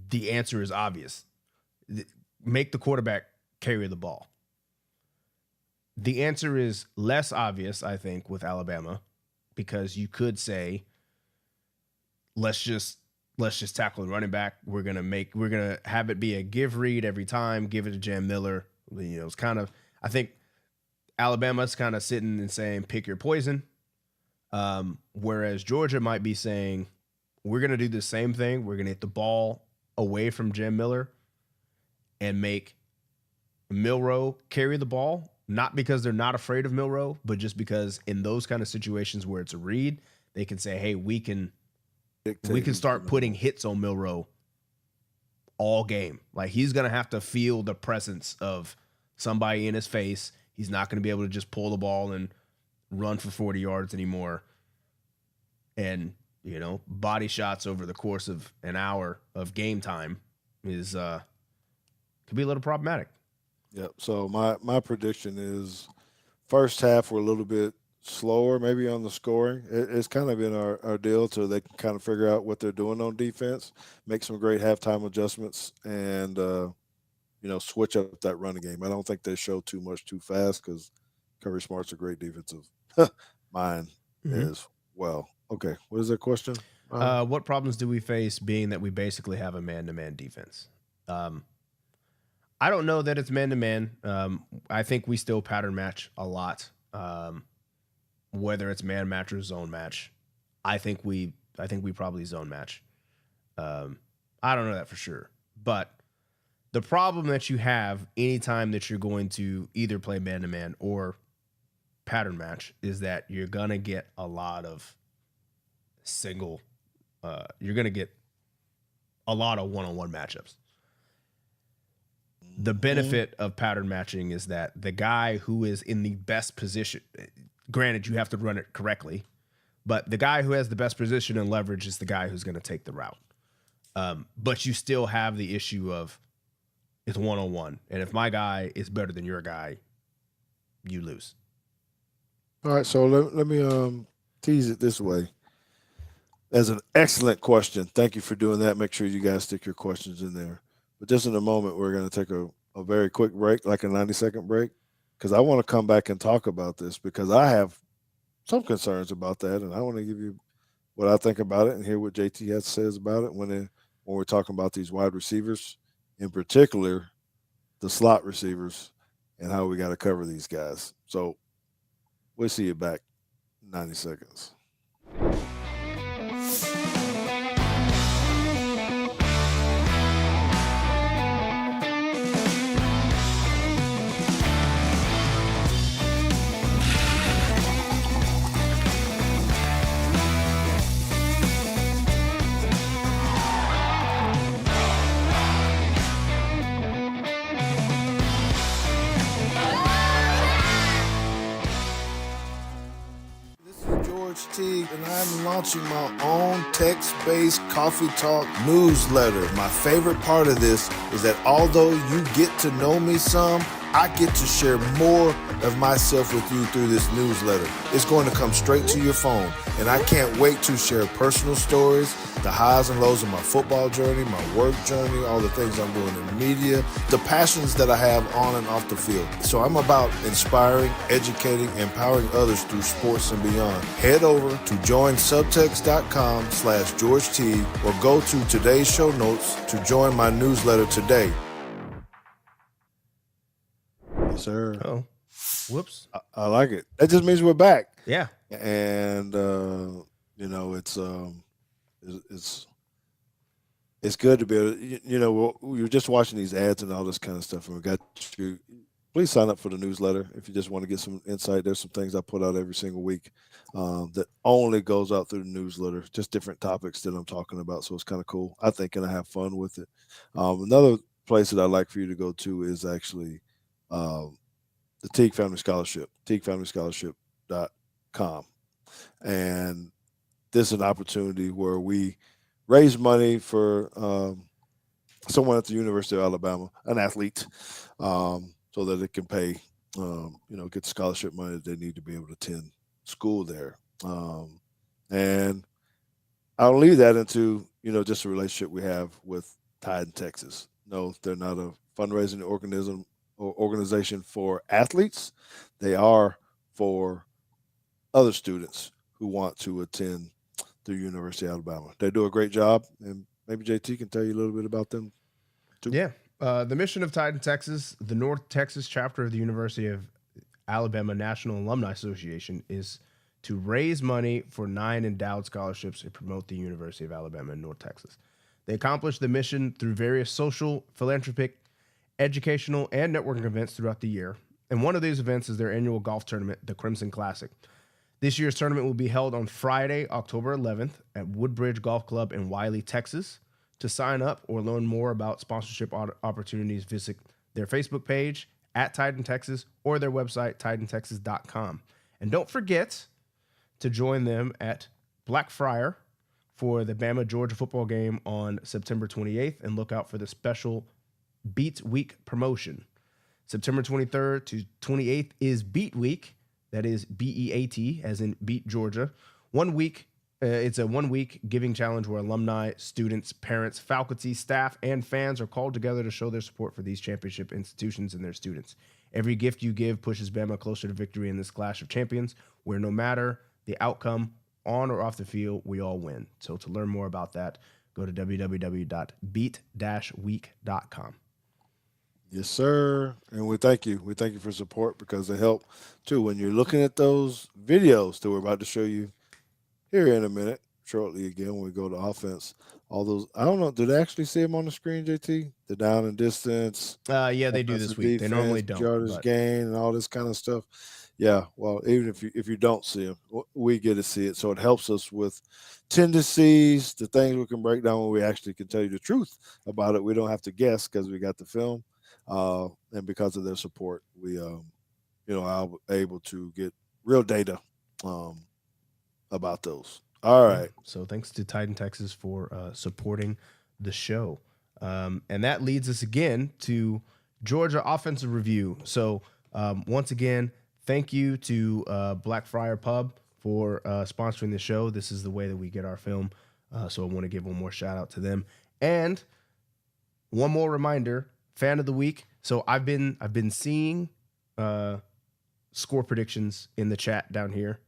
the answer is obvious. Make the quarterback carry the ball. The answer is less obvious, I think, with Alabama, because you could say, let's just tackle the running back. We're gonna have it be a give read every time. Give it to Jam Miller. It's kind of, I think Alabama's kind of sitting and saying, pick your poison. Whereas Georgia might be saying, we're going to do the same thing. We're going to hit the ball away from Jam Miller and make Milroe carry the ball, not because they're not afraid of Milroe, but just because in those kind of situations where it's a read, they can say, hey, we can start putting hits on Milroe all game. Like, he's going to have to feel the presence of somebody in his face. He's not going to be able to just pull the ball and run for 40 yards anymore. And, body shots over the course of an hour of game time is could be a little problematic. Yep. So my prediction is first half we're a little bit slower, maybe on the scoring. It's kind of been our deal so they can kind of figure out what they're doing on defense, make some great halftime adjustments, and switch up that running game. I don't think they show too much too fast because Kirby Smart's a great defensive mind as well. Okay, what is that question? What problems do we face being that we basically have a man-to-man defense? I don't know that it's man-to-man. I think we still pattern match a lot, whether it's man match or zone match. I think we probably zone match. I don't know that for sure, but the problem that you have anytime that you're going to either play man-to-man or pattern match is that you're gonna get a lot of single. You're gonna get a lot of one-on-one matchups. The benefit of pattern matching is that the guy who is in the best position, granted, you have to run it correctly, but the guy who has the best position and leverage is the guy who's going to take the route. But you still have the issue of it's one-on-one. And if my guy is better than your guy, you lose. All right, so let me tease it this way. That's an excellent question. Thank you for doing that. Make sure you guys stick your questions in there. But just in a moment, we're going to take a very quick break, like a 90-second break, because I want to come back and talk about this because I have some concerns about that, and I want to give you what I think about it and hear what JT has says about it when we're talking about these wide receivers, in particular the slot receivers, and how we got to cover these guys. So we'll see you back in 90 seconds. Teague, and I'm launching my own text-based coffee talk newsletter. My favorite part of this is that although you get to know me some, I get to share more of myself with you through this newsletter. It's going to come straight to your phone, and I can't wait to share personal stories, the highs and lows of my football journey, my work journey, all the things I'm doing in media, the passions that I have on and off the field. So I'm about inspiring, educating, empowering others through sports and beyond. Head over to joinsubtext.com/George Teague or go to today's show notes to join my newsletter today. Yes, sir. Oh, whoops. I like it. That just means we're back. Yeah. And it's good to be able to, you're just watching these ads and all this kind of stuff, and we got you. Please sign up for the newsletter if you just want to get some insight. There's some things I put out every single week that only goes out through the newsletter, just different topics that I'm talking about. So it's kind of cool, I think, and I have fun with it. Another place that I'd like for you to go to is actually the Teague Family Scholarship, teaguefamilyscholarship.com. And this is an opportunity where we raise money for someone at the University of Alabama, an athlete, so that it can pay, get the scholarship money that they need to be able to attend school there. And I'll leave that into, just a relationship we have with Tide in Texas. No, they're not a fundraising organization for athletes. They are for other students who want to attend the University of Alabama. They do a great job, and maybe JT can tell you a little bit about them too. Yeah. The mission of Tide in Texas, the North Texas chapter of the University of Alabama National Alumni Association is to raise money for 9 endowed scholarships to promote the University of Alabama in North Texas. They accomplish the mission through various social, philanthropic, educational, and networking events throughout the year. And one of these events is their annual golf tournament, the Crimson Classic. This year's tournament will be held on Friday, October 11th at Woodbridge Golf Club in Wiley, Texas. To sign up or learn more about sponsorship opportunities, visit their Facebook page at Titan Texas or their website, titantexas.com. And don't forget to join them at Blackfriar for the Bama Georgia football game on September 28th, and look out for the special Beat Week promotion. September 23rd to 28th is Beat Week. That is BEAT, as in Beat Georgia. 1 week. It's a 1 week giving challenge where alumni, students, parents, faculty, staff, and fans are called together to show their support for these championship institutions and their students. Every gift you give pushes Bama closer to victory in this clash of champions, where no matter the outcome, on or off the field, we all win. So to learn more about that, go to www.beat-week.com. Yes, sir. And we thank you. We thank you for support because they help too. When you're looking at those videos that we're about to show you here in a minute, shortly again, when we go to offense, all those, I don't know, did I actually see them on the screen, JT? The down and distance, Yeah, they do this offensive week. They defense, normally don't, yardage but gain, and all this kind of stuff. Yeah, well, even if you don't see them, we get to see it, so it helps us with tendencies, the things we can break down when we actually can tell you the truth about it. We don't have to guess because we got the film, and because of their support, we are able to get real data um, about those. All yeah. right. So thanks to Titan Texas for supporting the show. And that leads us again to Georgia offensive review. So once again, thank you to Blackfriar Pub for sponsoring the show. This is the way that we get our film. So I want to give one more shout out to them. And one more reminder, fan of the week. So I've been seeing score predictions in the chat down here.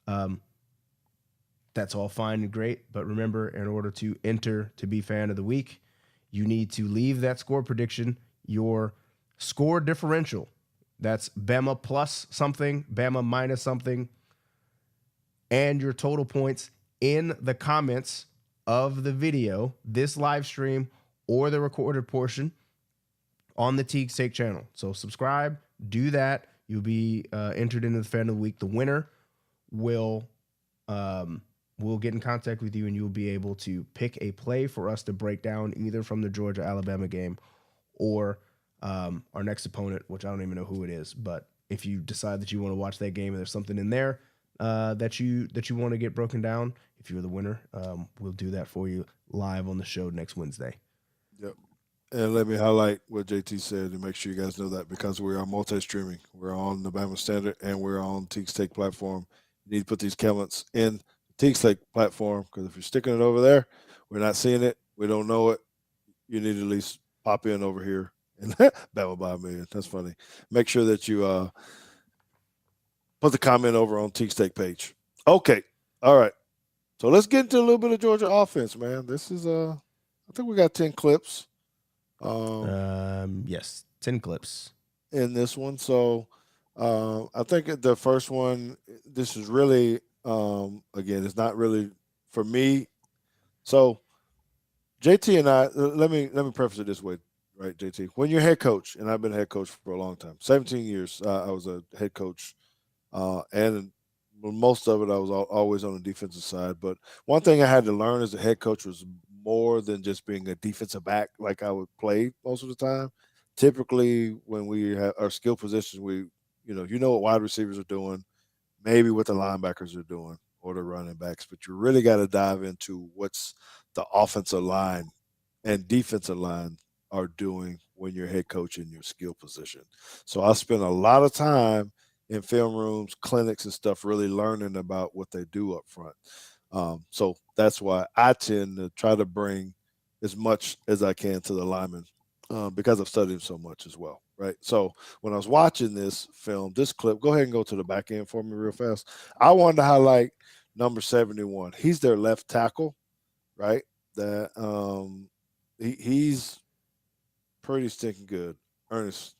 Um, that's all fine and great. But remember, in order to enter to be fan of the week, you need to leave that score prediction, your score differential. That's Bama plus something, Bama minus something, and your total points in the comments of the video, this live stream, or the recorded portion on the Teague Steak channel. So subscribe, do that. You'll be entered into the fan of the week. The winner will we'll get in contact with you, and you'll be able to pick a play for us to break down either from the Georgia Alabama game or our next opponent, which I don't even know who it is. But if you decide that you want to watch that game and there's something in there that you want to get broken down, if you're the winner, we'll do that for you live on the show next Wednesday. Yep. And let me highlight what JT said and make sure you guys know that because we are multi-streaming. We're on the Bama Standard and we're on Teague's Take platform. You need to put these comments in the Teague's Take platform because if you're sticking it over there, we're not seeing it. We don't know it. You need to at least pop in over here and Bama by a million. That's funny. Make sure that you put the comment over on Teague's Take page. Okay. All right. So let's get into a little bit of Georgia offense, man. This is I think we got 10 clips. Yes, 10 clips In this one. So I think the first one, this is really, again, it's not really for me. So JT and I, let me preface it this way, right, JT? When you're head coach, and I've been a head coach for a long time, 17 years, I was a head coach, and most of it I was always on the defensive side. But one thing I had to learn as a head coach was more than just being a defensive back like I would play most of the time. Typically, when we have our skill positions, you know what wide receivers are doing, maybe what the linebackers are doing or the running backs, but you really got to dive into what's the offensive line and defensive line are doing when you're head coach in your skill position. So I spent a lot of time in film rooms, clinics, and stuff, really learning about what they do up front. So that's why I tend to try to bring as much as I can to the linemen because I've studied so much as well. Right. So when I was watching this film, this clip, go ahead and go to the back end for me real fast. I wanted to highlight number 71. He's their left tackle, right? That he's pretty stinking good. Ernest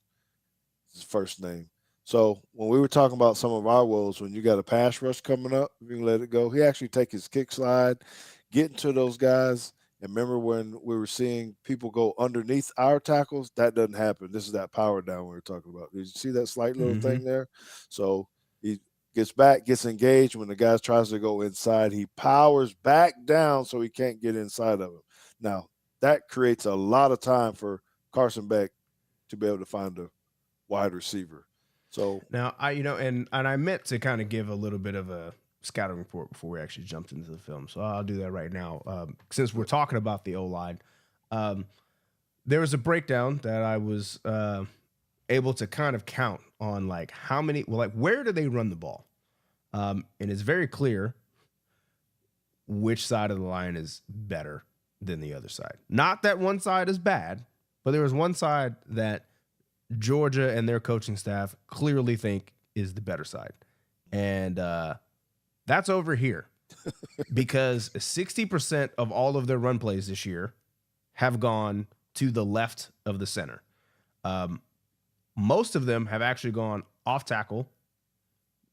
is his first name. So when we were talking about some of our woes, when you got a pass rush coming up, if you can let it go, he actually take his kick slide, get into those guys. And remember when we were seeing people go underneath our tackles? That doesn't happen. This is that power down we were talking about. Did you see that slight little Mm-hmm. thing there? So he gets back, gets engaged. When the guy tries to go inside, he powers back down so he can't get inside of him. Now, that creates a lot of time for Carson Beck to be able to find a wide receiver. So Now, and I meant to kind of give a little bit of a scouting report before we actually jumped into the film, so I'll do that right now. Since we're talking about the O line, um, there was a breakdown that I was able to kind of count on, like how many, well, like where do they run the ball, and it's very clear which side of the line is better than the other side. Not that one side is bad, but there was one side that Georgia and their coaching staff clearly think is the better side. And that's over here because 60% of all of their run plays this year have gone to the left of the center. Um, Most of them have actually gone off tackle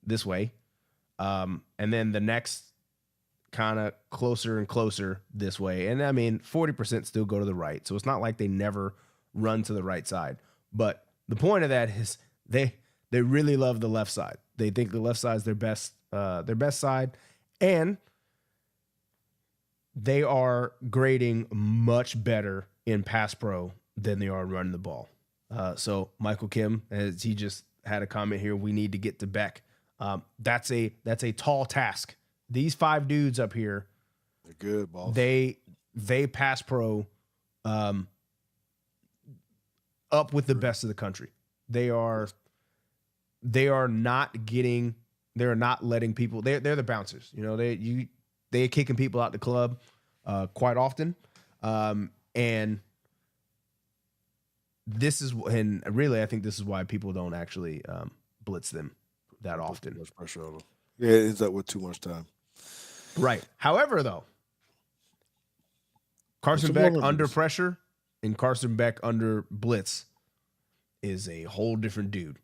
this way. And then the next kind of closer and closer this way. And I mean, 40% still go to the right. So it's not like they never run to the right side. But the point of that is they really love the left side. They think the left side is their best side, and they are grading much better in pass pro than they are running the ball. So Michael Kim, as he just had a comment here, we need to get to Beck. That's a tall task. These 5 dudes up here, they're good, boss. They pass pro up with the best of the country. They are not letting people. They're the bouncers. You know, they're kicking people out the club quite often, and really I think this is why people don't actually blitz them that often. Too much pressure on them. Yeah, it ends up with too much time. Right. However, though, Carson Beck under pressure and Carson Beck under blitz is a whole different dude.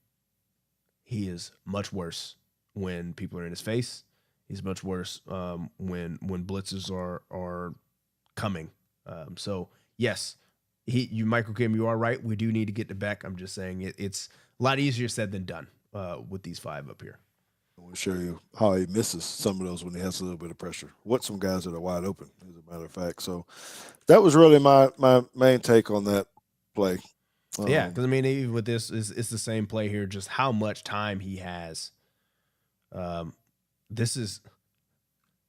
He is much worse when people are in his face. He's much worse when blitzes are coming. So yes, Michael Kim, you are right. We do need to get to Beck. I'm just saying it's a lot easier said than done with these 5 up here. I want to show you how he misses some of those when he has a little bit of pressure. What some guys that are wide open, as a matter of fact. So that was really my main take on that play. Yeah, because I mean, even with this, it's the same play here. Just how much time he has. This is,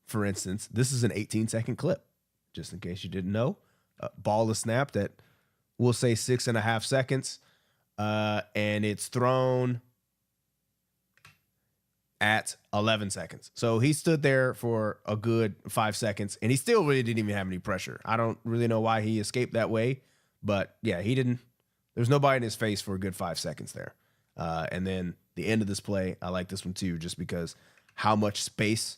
for instance, this is an 18-second clip. Just in case you didn't know, ball is snapped at, we'll say 6.5 seconds, and it's thrown at 11 seconds. So he stood there for a good 5 seconds, and he still really didn't even have any pressure. I don't really know why he escaped that way, but yeah, he didn't. There's nobody in his face for a good 5 seconds there. And then the end of this play, I like this one too, just because how much space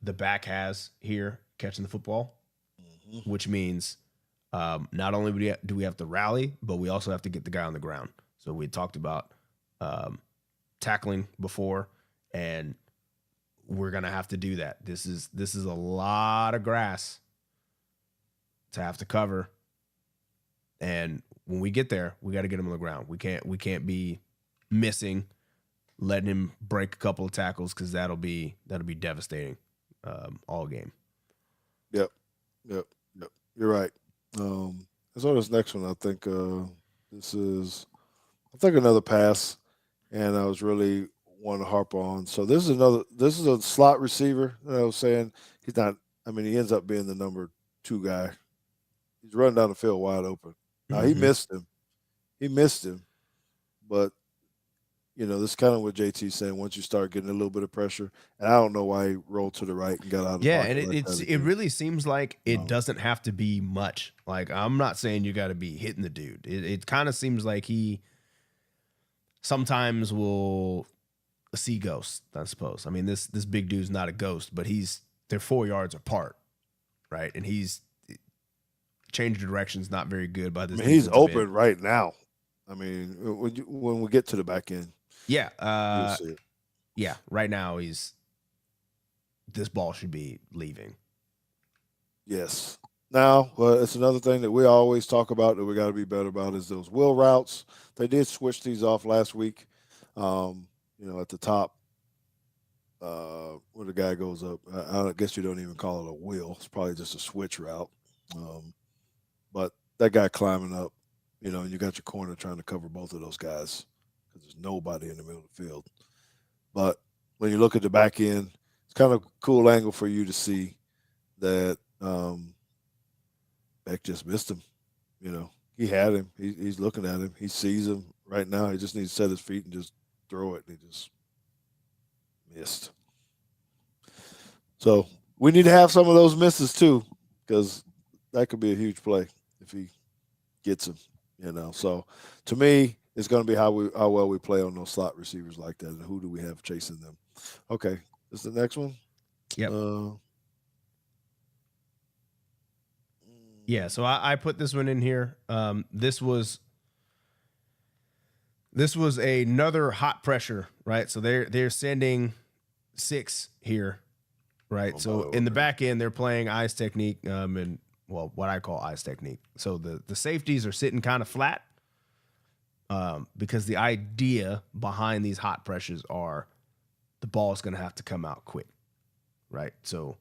the back has here catching the football, which means not only do we have to rally, but we also have to get the guy on the ground. So we talked about tackling before, and we're gonna have to do that. This is a lot of grass to have to cover, and when we get there, we got to get him on the ground. We can't be missing, letting him break a couple of tackles, because that'll be devastating all game. Yep. You're right. So this next one, I think this is, another pass, and I was really wanting to harp on. So this is a slot receiver. I was saying he's not. I mean, he ends up being the number 2 guy. He's running down the field wide open. Now he missed him, but this is kind of what JT's saying. Once you start getting a little bit of pressure, and I don't know why he rolled to the right and got out of the pocket. Yeah, and it really seems like it doesn't have to be much. Like, I'm not saying you got to be hitting the dude. It kind of seems like he sometimes will see ghosts, I suppose. I mean, this big dude's not a ghost, but they're 4 yards apart, right? And he's change of direction's not very good by this. I mean, he's open right now. I mean, when we get to the back end, Yeah. You'll see it. Yeah. Right now, this ball should be leaving. Yes. Now, it's another thing that we always talk about that we got to be better about is those wheel routes. They did switch these off last week. At the top, where the guy goes up, I guess you don't even call it a wheel. It's probably just a switch route. Um, but that guy climbing up, and you got your corner trying to cover both of those guys because there's nobody in the middle of the field. But when you look at the back end, it's kind of a cool angle for you to see that Beck just missed him. He had him. He's looking at him. He sees him right now. He just needs to set his feet and just throw it. And he just missed. So we need to have some of those misses too, because that could be a huge play if he gets him. So to me, it's going to be how well we play on those slot receivers like that, and who do we have chasing them. Okay, this is the next one. Yep. Yeah, so I put this one in here. This was another hot pressure, right? So they're sending 6 here, right? Oh, so in the back end, they're playing eyes technique, and what I call eyes technique. So the safeties are sitting kind of flat, because the idea behind these hot pressures are the ball is going to have to come out quick, right? So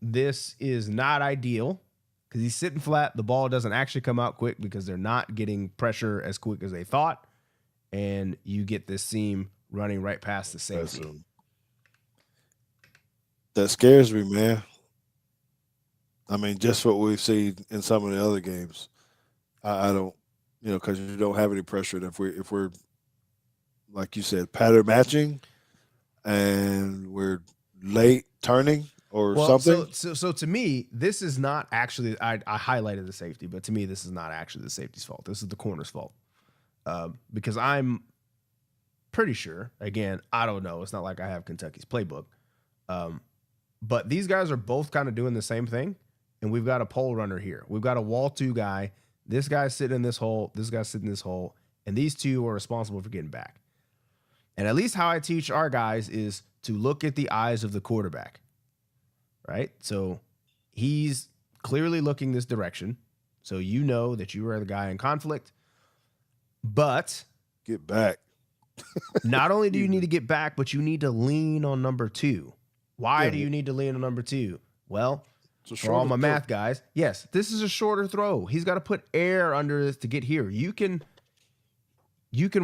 this is not ideal because he's sitting flat. The ball doesn't actually come out quick because they're not getting pressure as quick as they thought. And you get this seam running right past the safety. That scares me, man. I mean, just what we've seen in some of the other games. I don't, because you don't have any pressure. And if we're like you said, pattern matching, and we're late turning or something. So to me, this is not actually. I highlighted the safety, but to me, this is not actually the safety's fault. This is the corner's fault, because I'm pretty sure. Again, I don't know. It's not like I have Kentucky's playbook, but these guys are both kind of doing the same thing. And we've got a pole runner here. We've got a wall 2 guy. This guy's sitting in this hole. This guy's sitting in this hole. And these two are responsible for getting back. And at least how I teach our guys is to look at the eyes of the quarterback, right? So he's clearly looking this direction. So you know that you are the guy in conflict. But get back. Not only do you need to get back, but you need to lean on number 2. Why do you need to lean on number 2? Well, for all my math guys, yes, this is a shorter throw. He's got to put air under this to get here. You can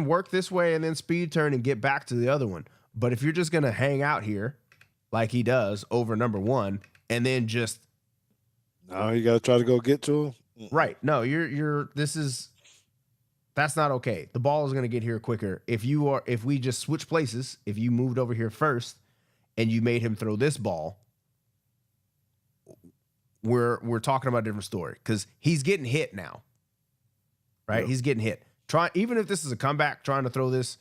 work this way and then speed turn and get back to the other one. But if you're just going to hang out here like he does over number 1 and then just now you got to try to go get to him. Right. No, that's not okay. The ball is going to get here quicker. If we just switch places, if you moved over here first and you made him throw this ball, we're talking about a different story because he's getting hit now, right? Yep. He's getting hit. Even if this is a comeback, trying to throw this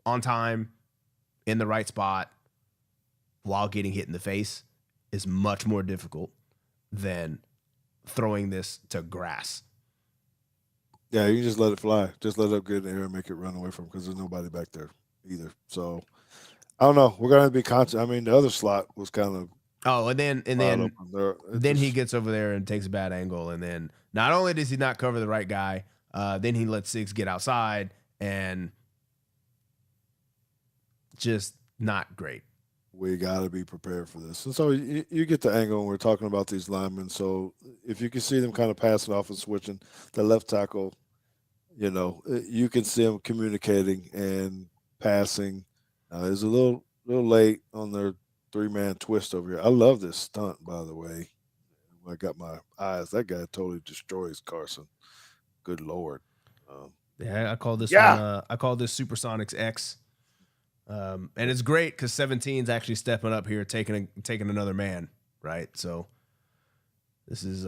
on time in the right spot while getting hit in the face is much more difficult than throwing this to grass. Yeah, you just let it fly. Just let it get in the air and make it run away from because there's nobody back there either. So I don't know. We're gonna be conscious. I mean, the other slot was kind of. Oh, and then he gets over there and takes a bad angle, and then not only does he not cover the right guy, then he lets 6 get outside, and just not great. We got to be prepared for this. And so you get the angle, and we're talking about these linemen. So if you can see them kind of passing off and switching, the left tackle, you can see them communicating and passing. It's a little late on their 3-man twist over here. I love this stunt, by the way. I got my eyes. That guy totally destroys Carson. Good Lord. Yeah, I call this one. I call this Supersonics X. And it's great because 17's actually stepping up here, taking another man, right? So this is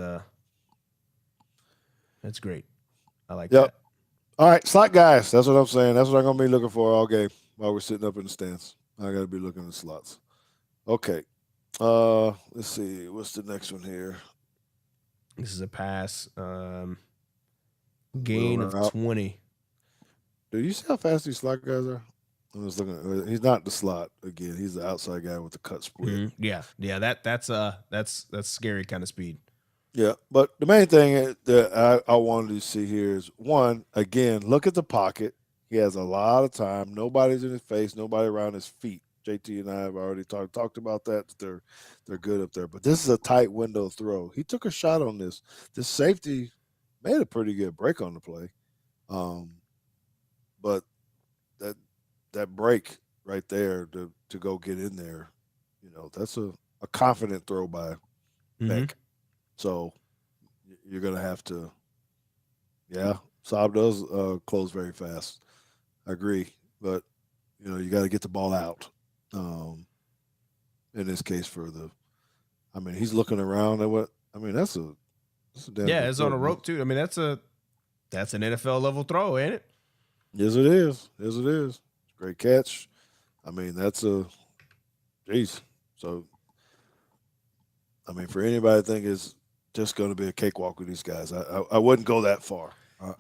that's great. I like that. All right, slot guys. That's what I'm saying. That's what I'm gonna be looking for all game while we're sitting up in the stands. I gotta be looking at slots. Okay. Let's see. What's the next one here? This is a pass. Gain of 20. Do you see how fast these slot guys are? I'm just looking. He's not the slot again. He's the outside guy with the cut split. Yeah, yeah. That's scary kind of speed. Yeah, but the main thing that I wanted to see here is one again. Look at the pocket. He has a lot of time. Nobody's in his face. Nobody around his feet. JT and I have already talked about that. They're good up there. But this is a tight window throw. He took a shot on this. This safety made a pretty good break on the play. Um, but that that break right there to go get in there, that's a confident throw by Mm-hmm. Beck. So you're gonna have to, yeah. Saab does close very fast. I agree, but you got to get the ball out. Um, in this case, I mean, he's looking around at what. I mean, that's a damn Yeah, good it's on throw, a man. rope too. I mean, that's an NFL level throw, ain't it? Yes, it is. Yes, it is. Great catch. I mean, that's a jeez. So I mean, for anybody to think it's just going to be a cakewalk with these guys, I wouldn't go that far.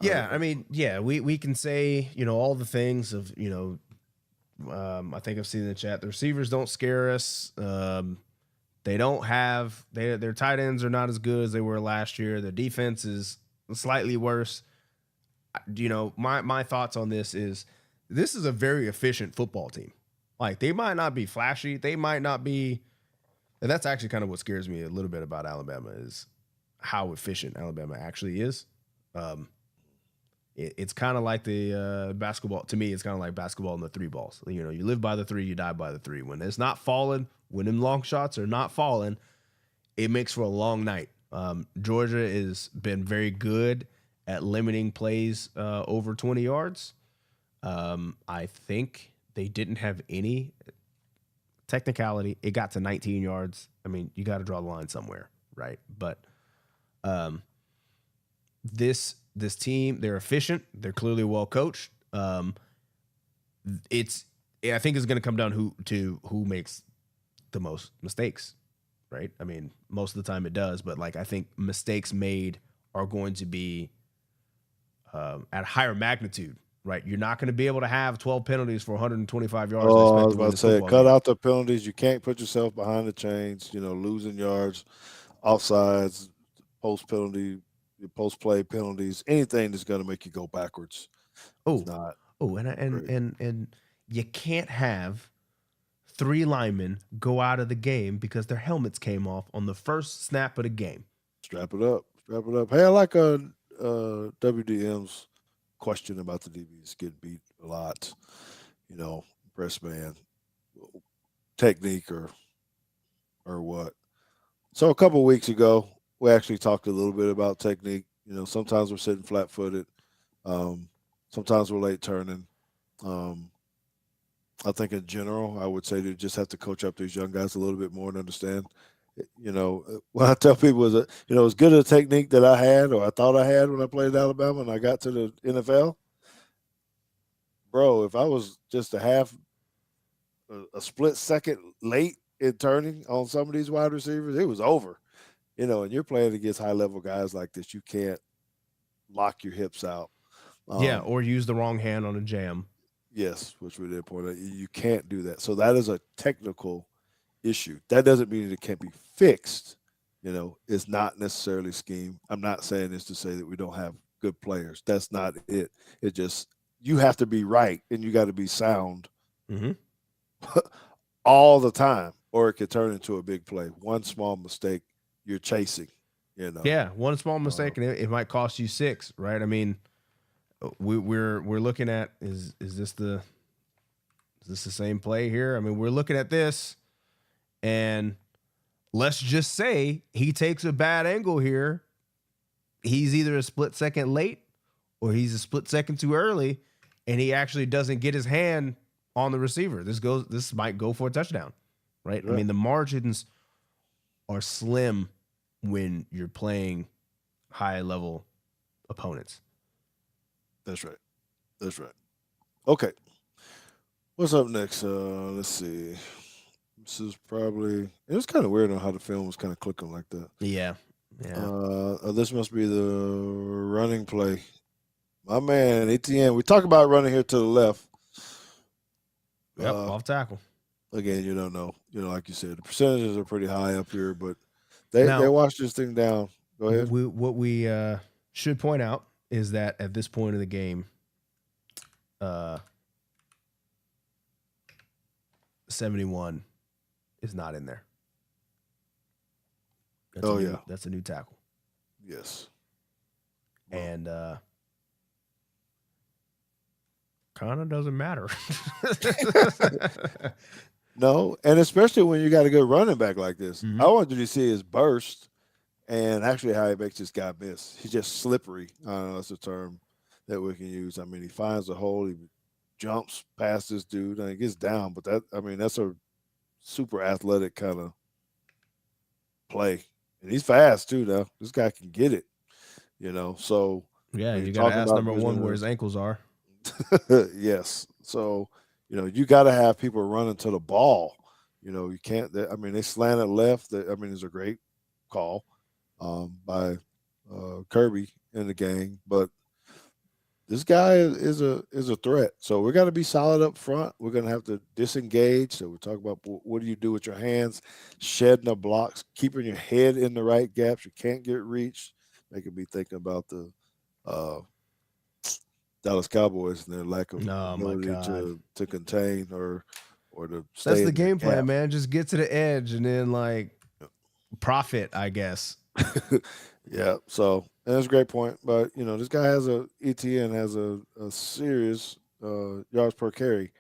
Yeah, I mean, yeah, we can say all the things of I think I've seen in the chat. The receivers don't scare us. They don't have their tight ends are not as good as they were last year. Their defense is slightly worse. My thoughts on this is a very efficient football team. Like they might not be flashy, they might not be, and that's actually kind of what scares me a little bit about Alabama is how efficient Alabama actually is. Um, it's kind of like the basketball. To me, it's kind of like basketball in the three balls. You live by the three, you die by the three. When it's not falling, when them long shots are not falling, it makes for a long night. Georgia has been very good at limiting plays over 20 yards. I think they didn't have any technicality. It got to 19 yards. I mean, you got to draw the line somewhere, right? But um, this team, they're efficient. They're clearly well coached. It's I think it's going to come down who makes the most mistakes, right? I mean, most of the time it does, but like I think mistakes made are going to be at higher magnitude, right? You're not going to be able to have 12 penalties for 125 yards and Oh, I expect was to win about to this say, football cut game. out the penalties. You can't put yourself behind the chains. Losing yards, offsides, post penalty, post play penalties, anything that's going to make you go backwards is Oh, not oh, and and great. and and you can't have three linemen go out of the game because their helmets came off on the first snap of the game. Strap it up. Strap it up. Hey, I like WDM's question about the DBs getting beat a lot. Press man technique or what. So a couple weeks ago, we actually talked a little bit about technique. Sometimes we're sitting flat footed. Um, sometimes we're late turning. Um, I think in general, I would say to just have to coach up these young guys a little bit more and understand. What I tell people is that as good a technique that I had or I thought I had when I played at Alabama and I got to the NFL, bro. If I was just a split second late in turning on some of these wide receivers, it was over. And you're playing against high level guys like this. You can't lock your hips out. Yeah, Um, or use the wrong hand on a jam. yes, which we did point out. You can't do that. So that is a technical issue. That doesn't mean it can't be fixed. It's not necessarily scheme. I'm not saying this to say that we don't have good players. That's not it. It just you have to be right and you got to be sound Mm-hmm. all the time, or it could turn into a big play. One small mistake, you're chasing. You know. Yeah, one small Uh, mistake and it might cost you six, right? I mean, we're looking at is this the same play here? I mean, we're looking at this, and let's just say he takes a bad angle here. He's either a split second late or he's a split second too early, and he actually doesn't get his hand on the receiver. This might go for a touchdown, right? I yeah, mean, the margins are slim when you're playing high level opponents. that's right. That's right. Okay. What's up next? Let's see. This is probably. It was kind of weird on how the film was kind of clicking like that. Yeah, yeah. This must be the running play. My man, ETN. We talk about running here to the left. Yep, Uh, off tackle. Again, you don't know. Like you said, the percentages are pretty high up here, but they Now, watch this thing down. Go ahead. what we should point out is that at this point of the game, uh, 71 is not in there. Oh yeah, That's a new tackle, yes. Well, and kind of doesn't matter. no, and especially when you got a good running back like this. I Hmm. wanted you to see his burst and actually how he makes this guy miss. He's just slippery. I don't know that's a term that we can use. I mean, he finds a hole, he jumps past this dude, and he gets down. But that's a super athletic kind of play, and he's fast too. Now this guy can get it. So Yeah, when you're you got to talking ask about number one where using his ankles are. yes. So, you got to have people running to the ball. You can't. I mean, they slanted left. I mean, it's a great call by Kirby and the gang, but this guy is a threat. So we got to be solid up front. We're gonna have to disengage. So we talk about what do you do with your hands, shedding the blocks, keeping your head in the right gaps. You can't get reached. Making me thinking about the uh, Dallas Cowboys and their lack of Oh my ability god. to contain or to That's stay the in their game gap. plan, man. Just get to the edge and then like profit, I guess. Yeah, so and that's a great point. But this guy has ETN has a serious yards per carry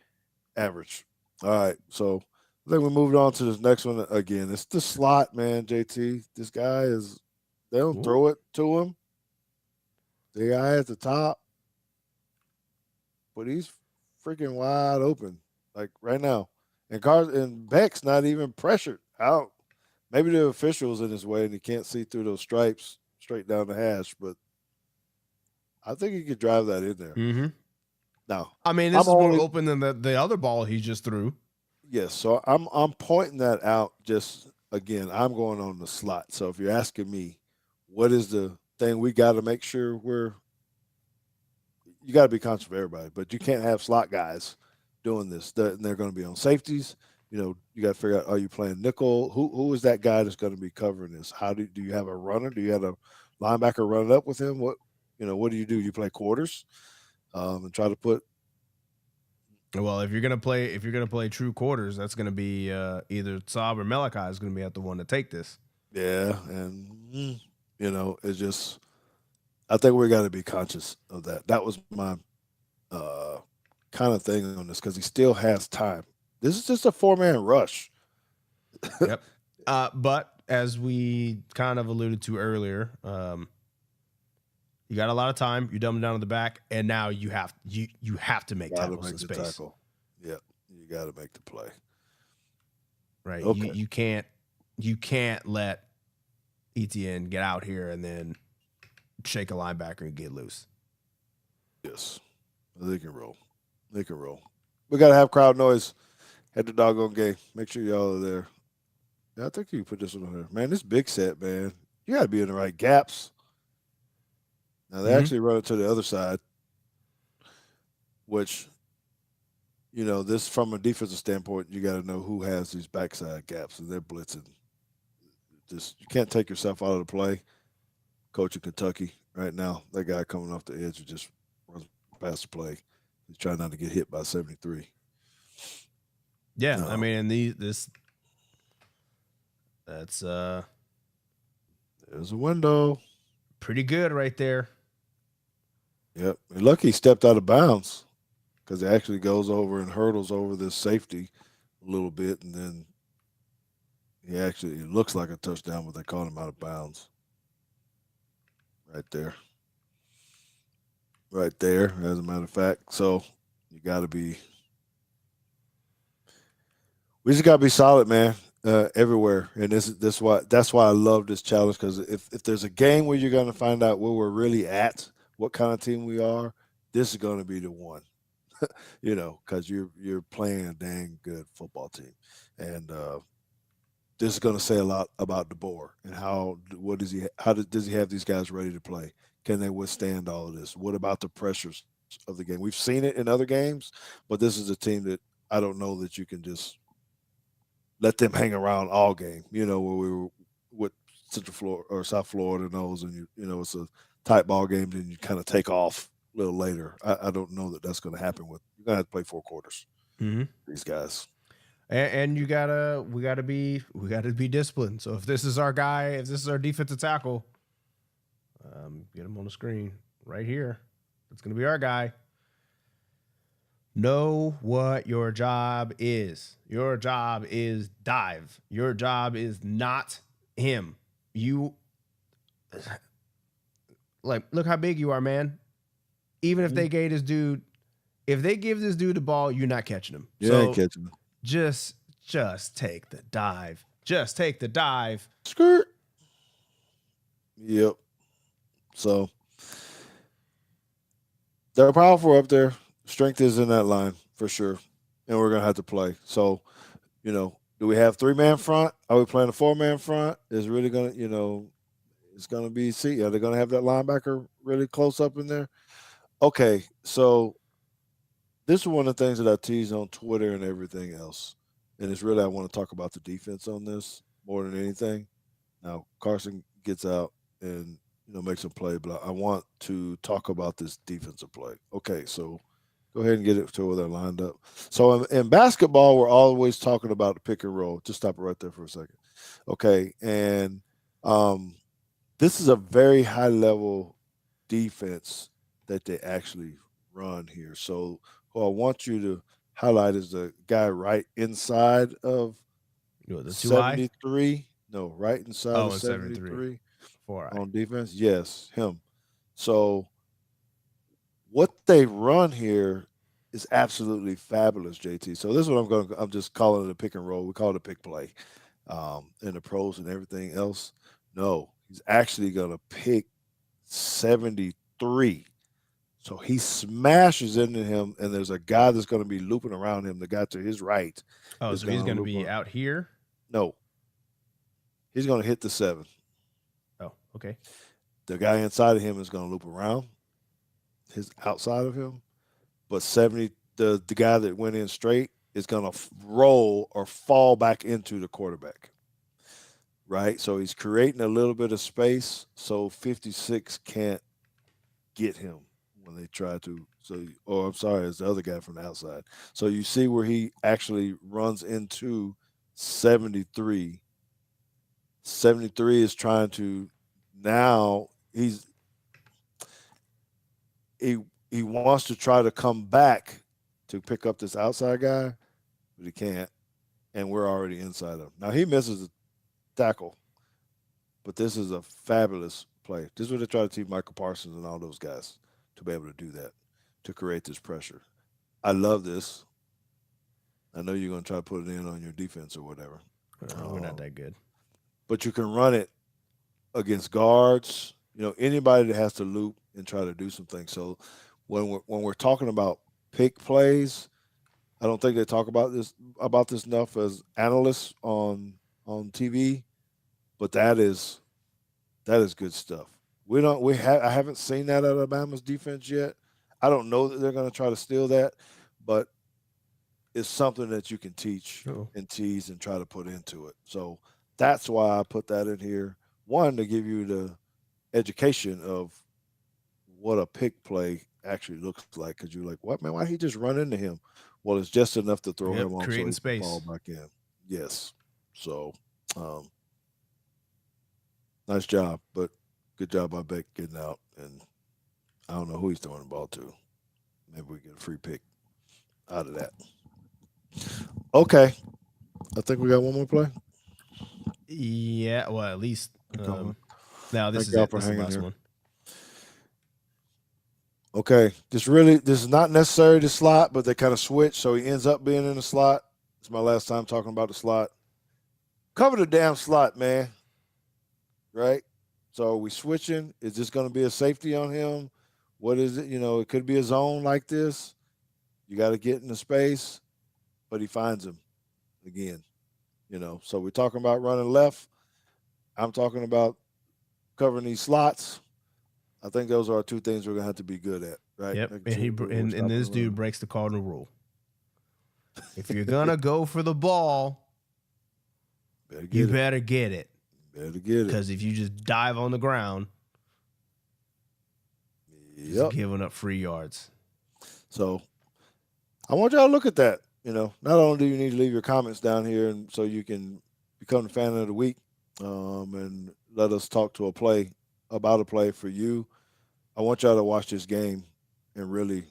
average. All right, so I think we moved on to this next one again. It's the slot, man. JT, this guy is. They don't Ooh. throw it to him. The guy at the top, but he's freaking wide open, like right now. And Beck's not even pressured out. Maybe the official's in his way and he can't see through those stripes straight down the hash, but I think he could drive that in there. Mm-hmm. Now, I mean, this I'm is more only open than the other ball he just threw. yes, so I'm pointing that out just again, I'm going on the slot. So if you're asking me what is the thing we got to make sure you got to be conscious of everybody, but you can't have slot guys doing this. They're going to be on safeties. You got to figure out: are you playing nickel? Who is that guy that's going to be covering this? How do you have a runner? Do you have a linebacker running up with him? What do? You play quarters and try to put Well, if you're gonna play true quarters, that's gonna be either Saab or Malachi is gonna be at the one to take this. yeah, and it's just I think we got to be conscious of that. That was my uh, kind of thing on this because he still has time. This is just a 4-man rush. Yep. But as we kind of alluded to earlier, you got a lot of time. You dumb it down to the back, and now you have to make Got to tackles in make the space, tackle. Yep, you got to make the play. right? You Okay. you can't you can't let ETN get out here and then shake a linebacker and get loose. Yes, they can roll. They can roll. We got to have crowd noise at the doggone game. Make sure y'all are there. Yeah, I think you can put this one on there. Man, this big set, man. You got to be in the right gaps. Now they Mm-hmm. actually run it to the other side, which this from a defensive standpoint, you got to know who has these backside gaps, and they're blitzing. Just you can't take yourself out of the play. Coach in Kentucky right now, that guy coming off the edge who just runs past the play. He's trying not to get hit by 73. Yeah, I No, mean, and this that's there's a window. pretty good right there. Yep. And lucky he stepped out of bounds because it actually goes over and hurdles over this safety a little bit, and then it looks like a touchdown, but they caught him out of bounds right there. Right there, as a matter of fact. So you got to be we just gotta be solid, man, everywhere. And that's why I love this challenge because if there's a game where you're gonna find out where we're really at, what kind of team we are, this is gonna be the one. Because you're playing a dang good football team, and this is gonna say a lot about DeBoer and how what does he how does he have these guys ready to play? Can they withstand all of this? What about the pressures of the game? We've seen it in other games, but this is a team that I don't know that you can just let them hang around all game. Where we were with Central Florida or South Florida knows, and it's a tight ball game, then you kind of take off a little later. I don't know that that's going to happen with. You're going to have to play 4 quarters. Mm-hmm. These guys. And we gotta be disciplined. So if this is our guy, if this is our defensive tackle, get him on the screen right here. It's gonna be our guy. Know what your job is. Your job is dive. Your job is not him. You like look how big you are, man. Even if Mhm. they gave this dude, if they give this dude the ball, you're not catching him. You ain't So catching them. just just take the dive. Just take the dive. Skirt. Yep. So they're powerful up there. Strength is in that line for sure, and we're gonna have to play. So do we have 3-man front? Are we playing a 4-man front? Is really gonna it's gonna be see. Are they gonna have that linebacker really close up in there? Okay, so this is one of the things that I tease on Twitter and everything else, and it's really I want to talk about the defense on this more than anything. Now Carson gets out and makes a play, but I want to talk about this defensive play. Okay, so go ahead and get it to where they're lined up. So in basketball, we're always talking about the pick and roll. Just stop it right there for a second. Okay, and um, this is a very high level defense that they actually run here. So who I want you to highlight is the guy right inside of You know, the two eye. 73. No, right inside Oh, of and 73. 73 Four eye. on defense. Yes, him. So what they run here is absolutely fabulous, JT. So this is what I'm just calling it a pick and roll. We call it a pick play. In the pros and everything else. No, he's actually gonna pick 73. So he smashes into him, and there's a guy that's going to be looping around him. The guy to his right Oh, is so going he's to gonna loop be around. out here. No, he's going to hit the 7. Oh, okay. The guy inside of him is going to loop around his outside of him, but 70, the guy that went in straight is going to roll or fall back into the quarterback. Right, so he's creating a little bit of space so 56 can't get him when they try to. So, or I'm sorry, it's the other guy from the outside. So you see where he actually runs into 73. 73 is trying to now he he wants to try to come back to pick up this outside guy, but he can't, and we're already inside him. Now he misses a tackle, but this is a fabulous play. This is what they try to teach Michael Parsons and all those guys to be able to do that, to create this pressure. I love this. I know you're going to try to put it in on your defense or whatever, We're not um, that good. but you can run it against guards. Anybody that has to loop and try to do some things. So when we're talking about pick plays, I don't think they talk about this enough as analysts on TV, but that is good stuff. I haven't seen that out of Alabama's defense yet. I don't know that they're going to try to steal that, but it's something that you can teach Oh, and tease and try to put into it. So that's why I put that in here. One, to give you the education of what a pick play actually looks like, because you're like, what man? Why he just run into him? Well, it's just enough to throw him yep. off so Creating he can fall space. back in. Yes. So um, nice job, but good job by Beck getting out. And I don't know who he's throwing the ball to. Maybe we get a free pick out of that. Okay. I think we got one more play. Yeah. Well, at least. Come on. Now this Thank is y'all it. for This is the hanging last here. one. Okay. This is not necessarily the slot, but they kind of switch, so he ends up being in the slot. It's my last time talking about the slot. Cover the damn slot, man. Right? So are we switching? Is this going to be a safety on him? What is it? It could be a zone like this. You got to get in the space, but he finds him again. So we're talking about running left. I'm talking about covering these slots. I think those are two things we're gonna have to be good at, right? Yep. Making And sure we're and stopping the this dude run. breaks the cardinal rule. If you're gonna go for the ball, Better you get it. better get it. Better get it. Because if you just dive on the ground, just Yep. giving up free yards. So I want y'all to look at that. Not only do you need to leave your comments down here, and so you can become the fan of the week, and let us talk to a play about a play for you. I want y'all to watch this game and really,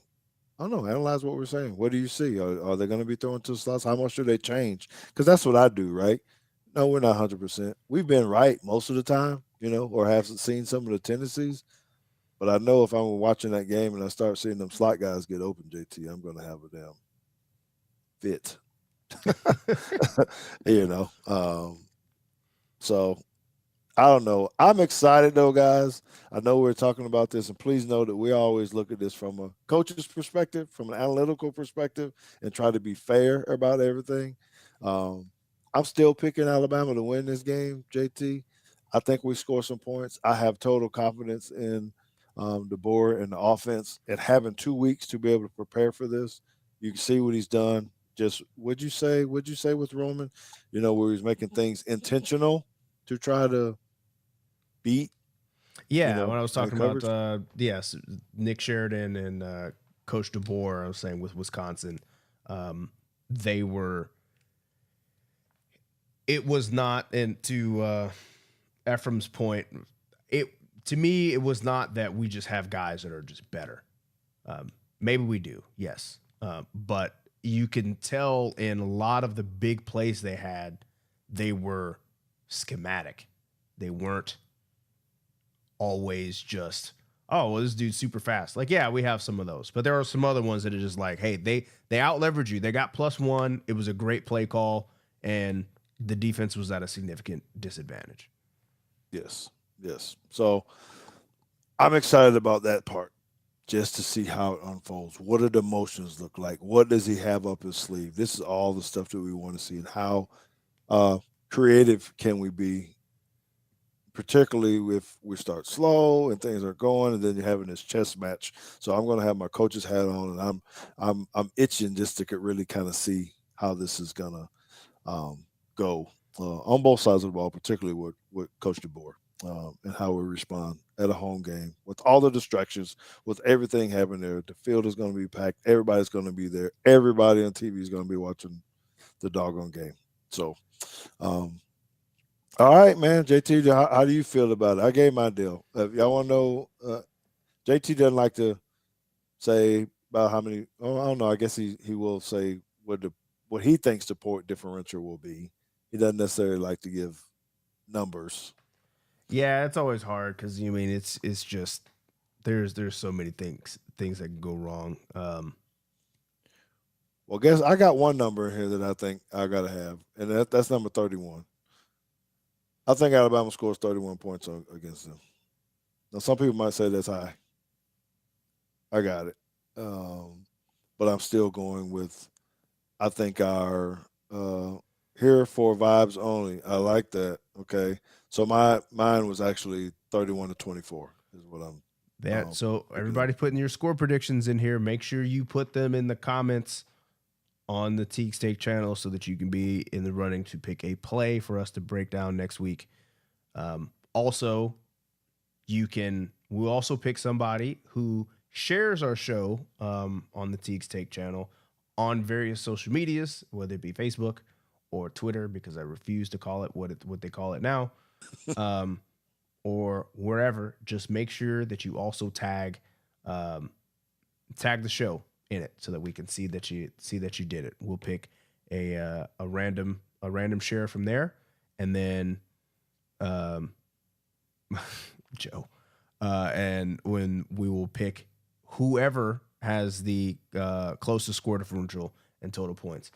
I don't know, analyze what we're saying. What do you see? Are they going to be throwing to the slots? How much do they change? Because that's what I do, right? No, we're not 100%. We've been right most of the time, or have seen some of the tendencies. But I know if I'm watching that game and I start seeing them slot guys get open, JT, I'm going to have a damn fit. you know. So I don't know. I'm excited though, guys. I know we're talking about this, and please know that we always look at this from a coach's perspective, from an analytical perspective, and try to be fair about everything. Um, I'm still picking Alabama to win this game, JT. I think we score some points. I have total confidence in the board and the offense, and having 2 weeks to be able to prepare for this. You can see what he's done. Just would you say? Would you say with Roman, where he's making things intentional to try to beat, Yeah, when I was man talking about coverage. yes, Nick Sheridan and Coach DeBoer, I was saying with Wisconsin, they were. It was not, and to Ephraim's point, it to me it was not that we just have guys that are just better. Maybe we do, yes, but you can tell in a lot of the big plays they had, they were schematic. They weren't always just, oh well, this dude's super fast. Like, yeah, we have some of those, but there are some other ones that are just like, hey, they out leverage you. They got +1. It was a great play call, and the defense was at a significant disadvantage. Yes, yes. So I'm excited about that part, just to see how it unfolds. What do the emotions look like? What does he have up his sleeve? This is all the stuff that we want to see, and how uh, creative can we be, particularly if we start slow and things are going, and then you're having this chess match. So I'm going to have my coach's hat on, and I'm itching just to really kind of see how this is gonna go on both sides of the ball, particularly with Coach DeBoer, and how we respond at a home game with all the distractions, with everything happening there. The field is going to be packed. Everybody's going to be there. Everybody on TV is going to be watching the doggone game. So, um, all right, man. JT, how do you feel about it? I gave my deal. If y'all want to know, JT doesn't like to say about how many. Oh, I don't know. I guess he will say what he thinks the port differential will be. He doesn't necessarily like to give numbers. Yeah, it's always hard because you mean it's just there's so many things that can go wrong. Well, guess I got one number in here that I think I gotta have, and that's number 31. I think Alabama scores 31 points against them. Now, some people might say that's high. I got it, but I'm still going with. I think our here for vibes only. I like that. Okay, so mine was actually 31-24 is what I'm That so picking up. everybody putting your score predictions in here. Make sure you put them in the comments on the Teague Steak channel so that you can be in the running to pick a play for us to break down next week. Also, we'll also pick somebody who shares our show on the Teague Steak channel on various social medias, whether it be Facebook or Twitter, because I refuse to call it what they call it now, or wherever. Just make sure that you also um, tag the show in it so that we can see that you did it. We'll pick a random share from there, and then um, Joe, and when we will pick whoever has the closest score differential and total points.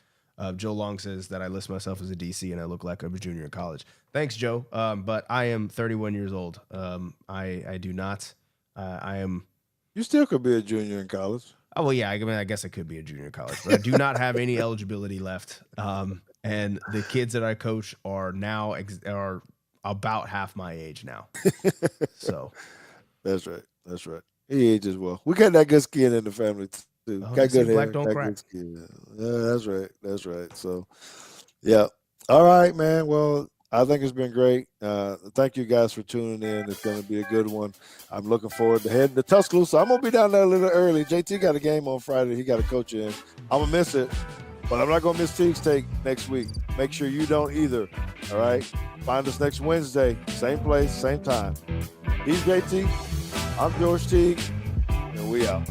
Joe Long says that I list myself as a DC and I look like I'm a junior in college. Thanks, Joe. But I am 31 years old. I do not. I am. You still could be a junior in college. Oh well, yeah. I mean, I guess I could be a junior in college, but I do not have any eligibility left. And the kids that I coach are now are about half my age now. So That's right. That's right. He ages well. We got that good skin in the family too. Oh, they Got say good black hair, don't got crack. good skin. Yeah, that's right. That's right. So, yeah. All right, man. Well, I think it's been great. Thank you guys for tuning in. It's going to be a good one. I'm looking forward to heading to Tuscaloosa. I'm going to be down there a little early. JT got a game on Friday. He got a coach in. I'm going to miss it, but I'm not going to miss Teague's Take next week. Make sure you don't either. All right. Find us next Wednesday. Same place, same time. He's JT. I'm George Teague, and we out.